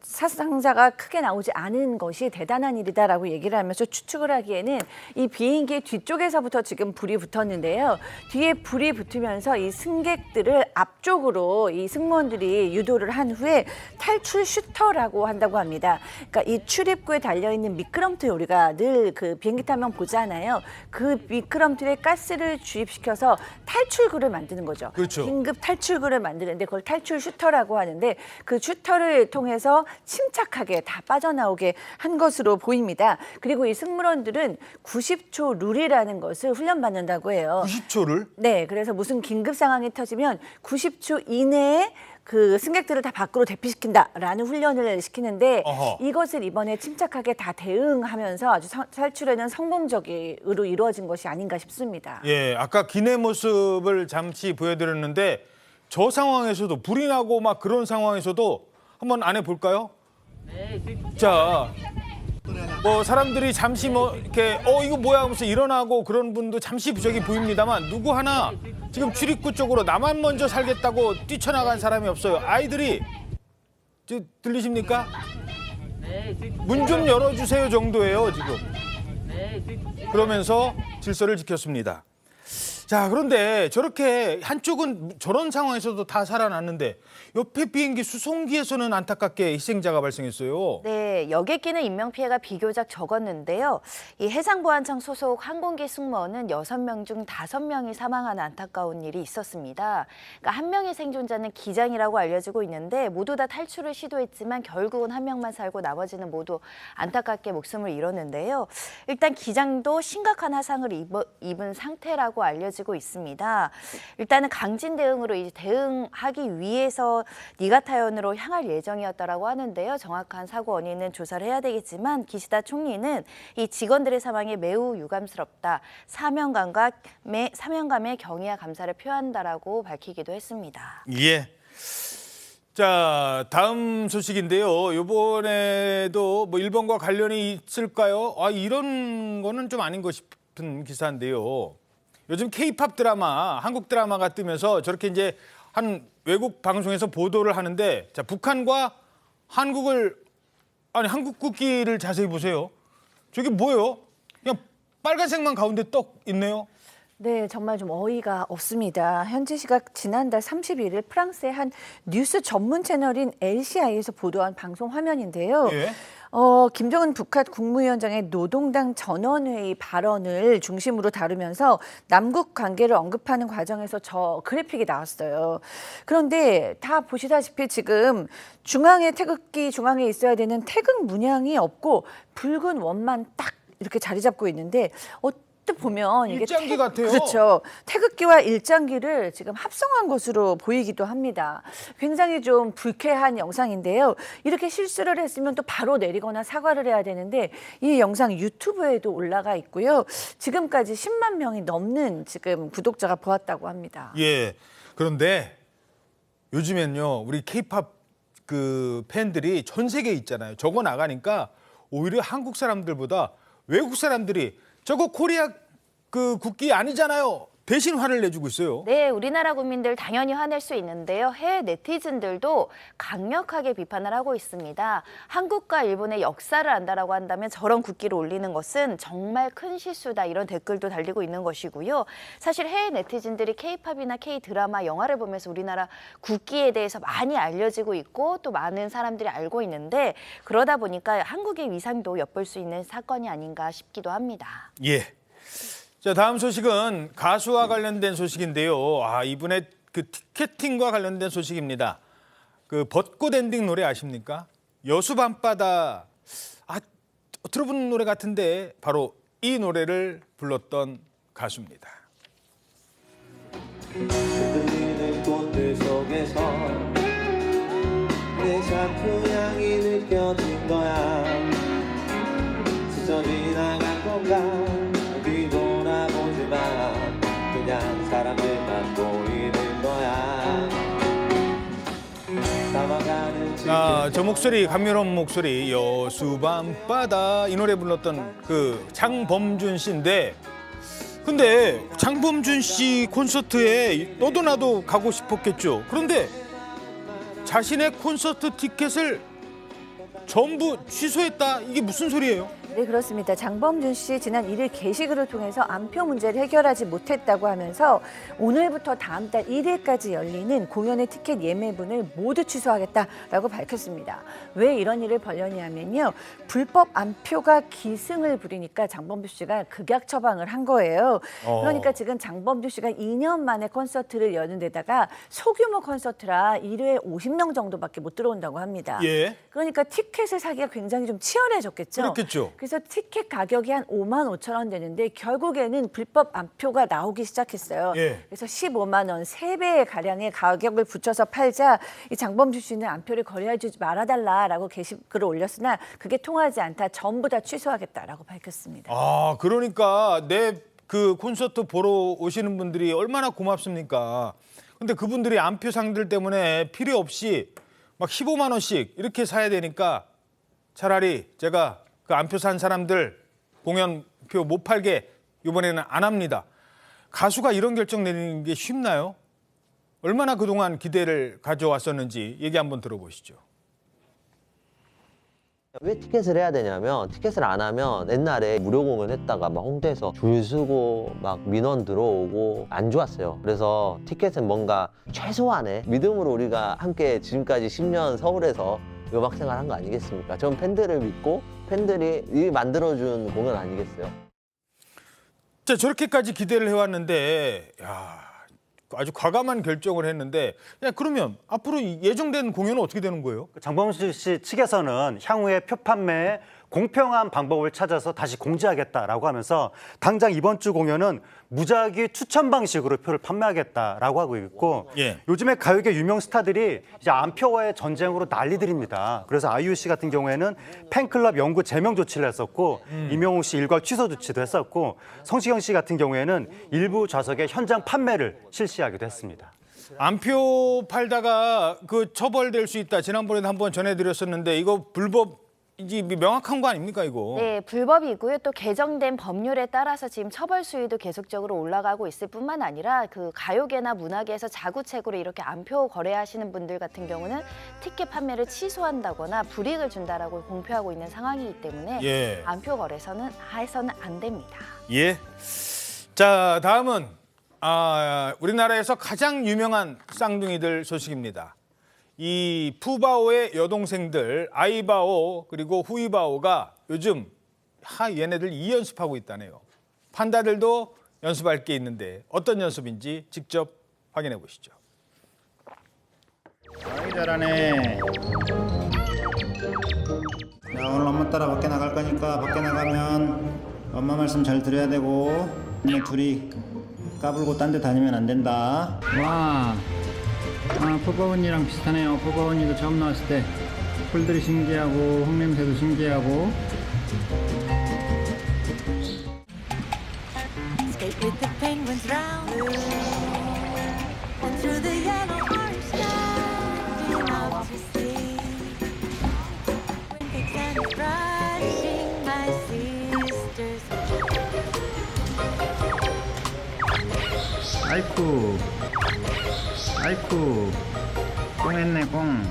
사상자가 크게 나오지 않은 것이 대단한 일이다라고 얘기를 하면서 추측을 하기에는 이 비행기의 뒤쪽에서부터 지금 불이 붙었는데요. 뒤에 불이 붙으면서 이 승객들을 앞쪽으로 이 승무원들이 유도를 한 후에 탈출 슈터라고 한다고 합니다. 그러니까 이 출입구에 달려있는 미끄럼틀 우리가 늘 그 비행기 타면 보잖아요. 그 미끄럼틀에 가스를 주입시켜서 탈출구를 만드는 거죠. 그렇죠. 긴급 탈출구를 만드는데 그걸 탈출 슈터라고 하는데 그 슈터를 통해서 침착하게 다 빠져나오게 한 것으로 보입니다. 그리고 이 승무원들은 90초 룰이라는 것을 훈련받는다고 해요. 90초를? 네, 그래서 무슨 긴급 상황이 터지면 90초 이내에 그 승객들을 다 밖으로 대피시킨다라는 훈련을 시키는데 이것을 이번에 침착하게 다 대응하면서 아주 탈출에는 성공적으로 이루어진 것이 아닌가 싶습니다. 예, 아까 기내 모습을 잠시 보여드렸는데 저 상황에서도 불이 나고 막 그런 상황에서도 한번 안에 볼까요? 자, 뭐 사람들이 잠시 뭐 이렇게 이거 뭐야 하면서 일어나고 그런 분도 잠시 저기 보입니다만 누구 하나 지금 출입구 쪽으로 나만 먼저 살겠다고 뛰쳐나간 사람이 없어요. 아이들이 들리십니까? 문 좀 열어주세요 정도예요 지금. 그러면서 질서를 지켰습니다. 자, 그런데 저렇게 한쪽은 저런 상황에서도 다 살아났는데 옆에 비행기 수송기에서는 안타깝게 희생자가 발생했어요. 네, 여객기는 인명피해가 비교적 적었는데요. 이 해상보안청 소속 항공기 승무원은 6명 중 5명이 사망하는 안타까운 일이 있었습니다. 그러니까 한 명의 생존자는 기장이라고 알려지고 있는데 모두 다 탈출을 시도했지만 결국은 한 명만 살고 나머지는 모두 안타깝게 목숨을 잃었는데요. 일단 기장도 심각한 화상을 입은 상태라고 알려지고 있습니다. 일단은 강진 대응으로 이제 대응하기 위해서 니가타현으로 향할 예정이었다라고 하는데요. 정확한 사고 원인은 조사를 해야 되겠지만 기시다 총리는 이 직원들의 사망이 매우 유감스럽다. 사명감의 경의와 감사를 표한다라고 밝히기도 했습니다. 예. 자, 다음 소식인데요. 이번에도 뭐 일본과 관련이 있을까요? 이런 거는 좀 아닌 것 싶은 기사인데요. 요즘 K-팝 드라마, 한국 드라마가 뜨면서 저렇게 이제 한 외국 방송에서 보도를 하는데, 자, 북한과 한국 국기를 자세히 보세요. 저게 뭐예요? 그냥 빨간색만 가운데 떡 있네요. 네, 정말 좀 어이가 없습니다. 현지 시각 지난달 31일 프랑스의 한 뉴스 전문 채널인 LCI에서 보도한 방송 화면인데요. 예. 김정은 북한 국무위원장의 노동당 전원회의 발언을 중심으로 다루면서 남북 관계를 언급하는 과정에서 저 그래픽이 나왔어요. 그런데 다 보시다시피 지금 태극기 중앙에 있어야 되는 태극 문양이 없고 붉은 원만 딱 이렇게 자리 잡고 있는데 보면 이게 일장기 같아요. 그렇죠. 태극기와 일장기를 지금 합성한 것으로 보이기도 합니다. 굉장히 좀 불쾌한 영상인데요. 이렇게 실수를 했으면 또 바로 내리거나 사과를 해야 되는데 이 영상 유튜브에도 올라가 있고요. 지금까지 10만 명이 넘는 지금 구독자가 보았다고 합니다. 예. 그런데 요즘엔요, 우리 K-팝 그 팬들이 전 세계에 있잖아요. 저거 나가니까 오히려 한국 사람들보다 외국 사람들이 저거 코리아 그 국기 아니잖아요. 대신 화를 내주고 있어요. 네, 우리나라 국민들 당연히 화낼 수 있는데요. 해외 네티즌들도 강력하게 비판을 하고 있습니다. 한국과 일본의 역사를 안다라고 한다면 저런 국기를 올리는 것은 정말 큰 실수다, 이런 댓글도 달리고 있는 것이고요. 사실 해외 네티즌들이 K-팝이나 K-드라마, 영화를 보면서 우리나라 국기에 대해서 많이 알려지고 있고 또 많은 사람들이 알고 있는데, 그러다 보니까 한국의 위상도 엿볼 수 있는 사건이 아닌가 싶기도 합니다. 예. 자, 다음 소식은 가수와 관련된 소식인데요. 이분의 그 티켓팅과 관련된 소식입니다. 그 벚꽃 엔딩 노래 아십니까? 여수 밤바다. 들어본 노래 같은데 바로 이 노래를 불렀던 가수입니다. 흔들리는 꽃들 속에서 내 샴푸 향이 느껴진 거야. 스쳐 지나간 건가 뒤돌아보지 마. 그냥 사람들만 보이는 거야. 저 목소리, 감미로운 목소리, 여수 밤바다, 이 노래 불렀던 그 장범준 씨인데, 근데 장범준 씨 콘서트에 너도 나도 가고 싶었겠죠. 그런데 자신의 콘서트 티켓을 전부 취소했다. 이게 무슨 소리예요? 네, 그렇습니다. 장범준 씨 지난 1일 게시글을 통해서 안표 문제를 해결하지 못했다고 하면서 오늘부터 다음 달 1일까지 열리는 공연의 티켓 예매분을 모두 취소하겠다라고 밝혔습니다. 왜 이런 일을 벌였냐면요. 불법 안표가 기승을 부리니까 장범준 씨가 극약 처방을 한 거예요. 그러니까 지금 장범준 씨가 2년 만에 콘서트를 여는 데다가 소규모 콘서트라 1회에 50명 정도밖에 못 들어온다고 합니다. 예. 그러니까 티켓을 사기가 굉장히 좀 치열해졌겠죠. 그렇겠죠. 그래서 티켓 가격이 한 5만 5천 원 되는데 결국에는 불법 안표가 나오기 시작했어요. 예. 그래서 15만 원, 3배 가량의 가격을 붙여서 팔자 이 장범준 씨는 안표를 거래해주지 말아달라라고 게시글을 올렸으나 그게 통하지 않다. 전부 다 취소하겠다라고 밝혔습니다. 그러니까 내 그 콘서트 보러 오시는 분들이 얼마나 고맙습니까? 근데 그분들이 안표상들 때문에 필요 없이 막 15만 원씩 이렇게 사야 되니까 차라리 제가 그 안표 산 사람들 공연표 못 팔게 이번에는 안 합니다. 가수가 이런 결정 내리는 게 쉽나요? 얼마나 그동안 기대를 가져왔었는지 얘기 한번 들어보시죠. 왜 티켓을 해야 되냐면 티켓을 안 하면 옛날에 무료 공연했다가 막 홍대에서 줄 서고 막 민원 들어오고 안 좋았어요. 그래서 티켓은 뭔가 최소한의 믿음으로 우리가 함께 지금까지 10년 서울에서 음악 생활한 거 아니겠습니까? 전 팬들을 믿고 팬들이 만들어준 공연 아니겠어요? 자, 저렇게까지 기대를 해왔는데 아주 과감한 결정을 했는데 그러면 앞으로 예정된 공연은 어떻게 되는 거예요? 장범준 씨 측에서는 향후에 표 판매에 공평한 방법을 찾아서 다시 공지하겠다라고 하면서 당장 이번 주 공연은 무작위 추천 방식으로 표를 판매하겠다라고 하고 있고 요즘에 가요계 유명 스타들이 이제 안표와의 전쟁으로 난리들입니다. 그래서 아이유 씨 같은 경우에는 팬클럽 영구 제명 조치를 했었고 임영웅 씨 일괄 취소 조치도 했었고 성시경 씨 같은 경우에는 일부 좌석의 현장 판매를 실시하기도 했습니다. 안표 팔다가 그 처벌될 수 있다. 지난번에도 한번 전해드렸었는데 이거 불법 이제 명확한 거 아닙니까 이거? 네, 불법이고요. 또 개정된 법률에 따라서 지금 처벌 수위도 계속적으로 올라가고 있을 뿐만 아니라 그 가요계나 문화계에서 자구책으로 이렇게 안표 거래하시는 분들 같은 경우는 티켓 판매를 취소한다거나 불이익을 준다라고 공표하고 있는 상황이기 때문에 안표 거래서는 해서는 안 됩니다. 예. 자, 다음은 우리나라에서 가장 유명한 쌍둥이들 소식입니다. 이 푸바오의 여동생들 아이바오 그리고 후이바오가 요즘 얘네들 2연습하고 있다네요. 판다들도 연습할 게 있는데 어떤 연습인지 직접 확인해 보시죠. 아이 잘하네. 나 오늘 엄마 따라 밖에 나갈 거니까 밖에 나가면 엄마 말씀 잘 들어야 되고 너네 둘이 까불고 딴 데 다니면 안 된다. 와. 푸바 언니랑 비슷하네요. 푸바 언니도 처음 나왔을 때 풀들이 신기하고 흙냄새도 신기하고. Skate with the penguins round and through the yellow orange sky. Do you love to see when the sun is rising, my sisters? 아이쿠 꽁했네 꽁.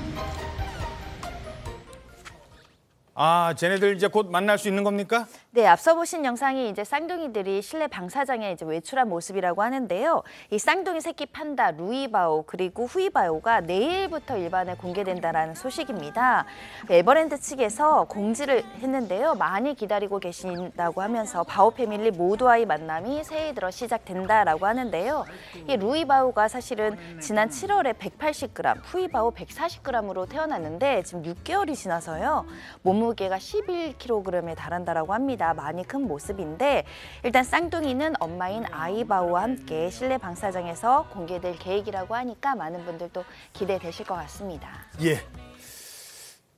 아, 쟤네들 이제 곧 만날 수 있는 겁니까? 네, 앞서 보신 영상이 이제 쌍둥이들이 실내 방사장에 이제 외출한 모습이라고 하는데요. 이 쌍둥이 새끼 판다 루이바오 그리고 후이바오가 내일부터 일반에 공개된다라는 소식입니다. 에버랜드 측에서 공지를 했는데요. 많이 기다리고 계신다고 하면서 바오 패밀리 모두와의 만남이 새해 들어 시작된다라고 하는데요. 이 루이바오가 사실은 지난 7월에 180g, 후이바오 140g으로 태어났는데 지금 6개월이 지나서요. 몸무게가 11kg에 달한다라고 합니다. 많이 큰 모습인데 일단 쌍둥이는 엄마인 아이바오와 함께 실내 방사장에서 공개될 계획이라고 하니까 많은 분들도 기대되실 것 같습니다. 예.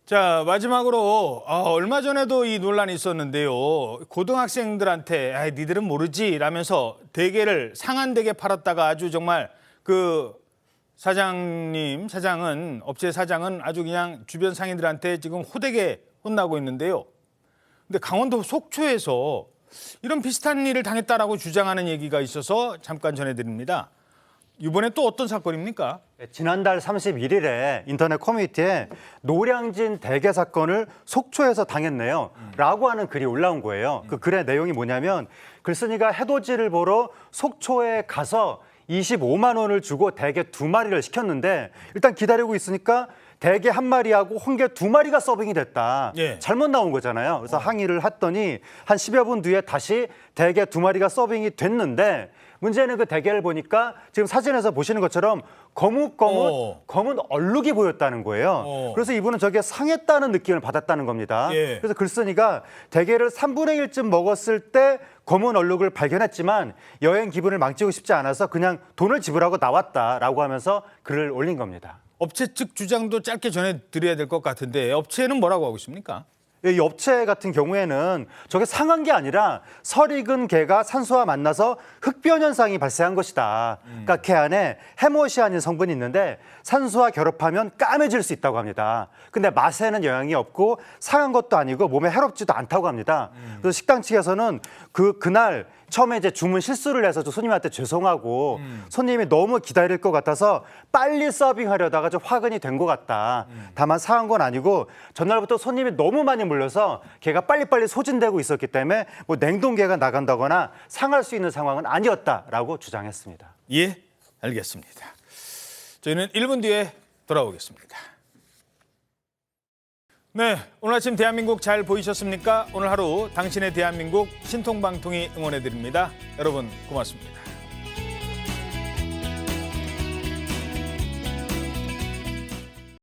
자, 마지막으로 얼마 전에도 이 논란이 있었는데요. 고등학생들한테 니들은 모르지 라면서 대게를 상한되게 팔았다가 아주 정말 그 사장은 업체 사장은 아주 그냥 주변 상인들한테 지금 호되게 혼나고 있는데요. 근데 강원도 속초에서 이런 비슷한 일을 당했다라고 주장하는 얘기가 있어서 잠깐 전해드립니다. 이번에 또 어떤 사건입니까? 지난달 31일에 인터넷 커뮤니티에 노량진 대게 사건을 속초에서 당했네요. 라고 하는 글이 올라온 거예요. 그 글의 내용이 뭐냐면 글쓴이가 해돋이를 보러 속초에 가서 25만 원을 주고 대게 2마리를 시켰는데 일단 기다리고 있으니까 대게 1마리하고 홍게 2마리가 서빙이 됐다. 예. 잘못 나온 거잖아요. 그래서 항의를 했더니 한 10여 분 뒤에 다시 대게 2마리가 서빙이 됐는데 문제는 그 대게를 보니까 지금 사진에서 보시는 것처럼 검은 얼룩이 보였다는 거예요. 그래서 이분은 저게 상했다는 느낌을 받았다는 겁니다. 예. 그래서 글쓴이가 대게를 3분의 1쯤 먹었을 때 검은 얼룩을 발견했지만 여행 기분을 망치고 싶지 않아서 그냥 돈을 지불하고 나왔다라고 하면서 글을 올린 겁니다. 업체 측 주장도 짧게 전해드려야 될 것 같은데 업체는 뭐라고 하고 있습니까? 이 업체 같은 경우에는 저게 상한 게 아니라 설 익은 게가 산소와 만나서 흑변 현상이 발생한 것이다. 그러니까 게 안에 해모시아닌 성분이 있는데 산소와 결합하면 까매질 수 있다고 합니다. 근데 맛에는 영향이 없고 상한 것도 아니고 몸에 해롭지도 않다고 합니다. 그래서 식당 측에서는 그날 처음에 이제 주문 실수를 해서 손님한테 죄송하고 손님이 너무 기다릴 것 같아서 빨리 서빙하려다가 좀 화근이 된 것 같다. 다만 상한 건 아니고 전날부터 손님이 너무 많이 몰려서 게가 빨리빨리 소진되고 있었기 때문에 뭐 냉동게가 나간다거나 상할 수 있는 상황은 아니었다라고 주장했습니다. 예, 알겠습니다. 저희는 1분 뒤에 돌아오겠습니다. 네, 오늘 아침 대한민국 잘 보이셨습니까? 오늘 하루 당신의 대한민국 신통방통이 응원해드립니다. 여러분 고맙습니다.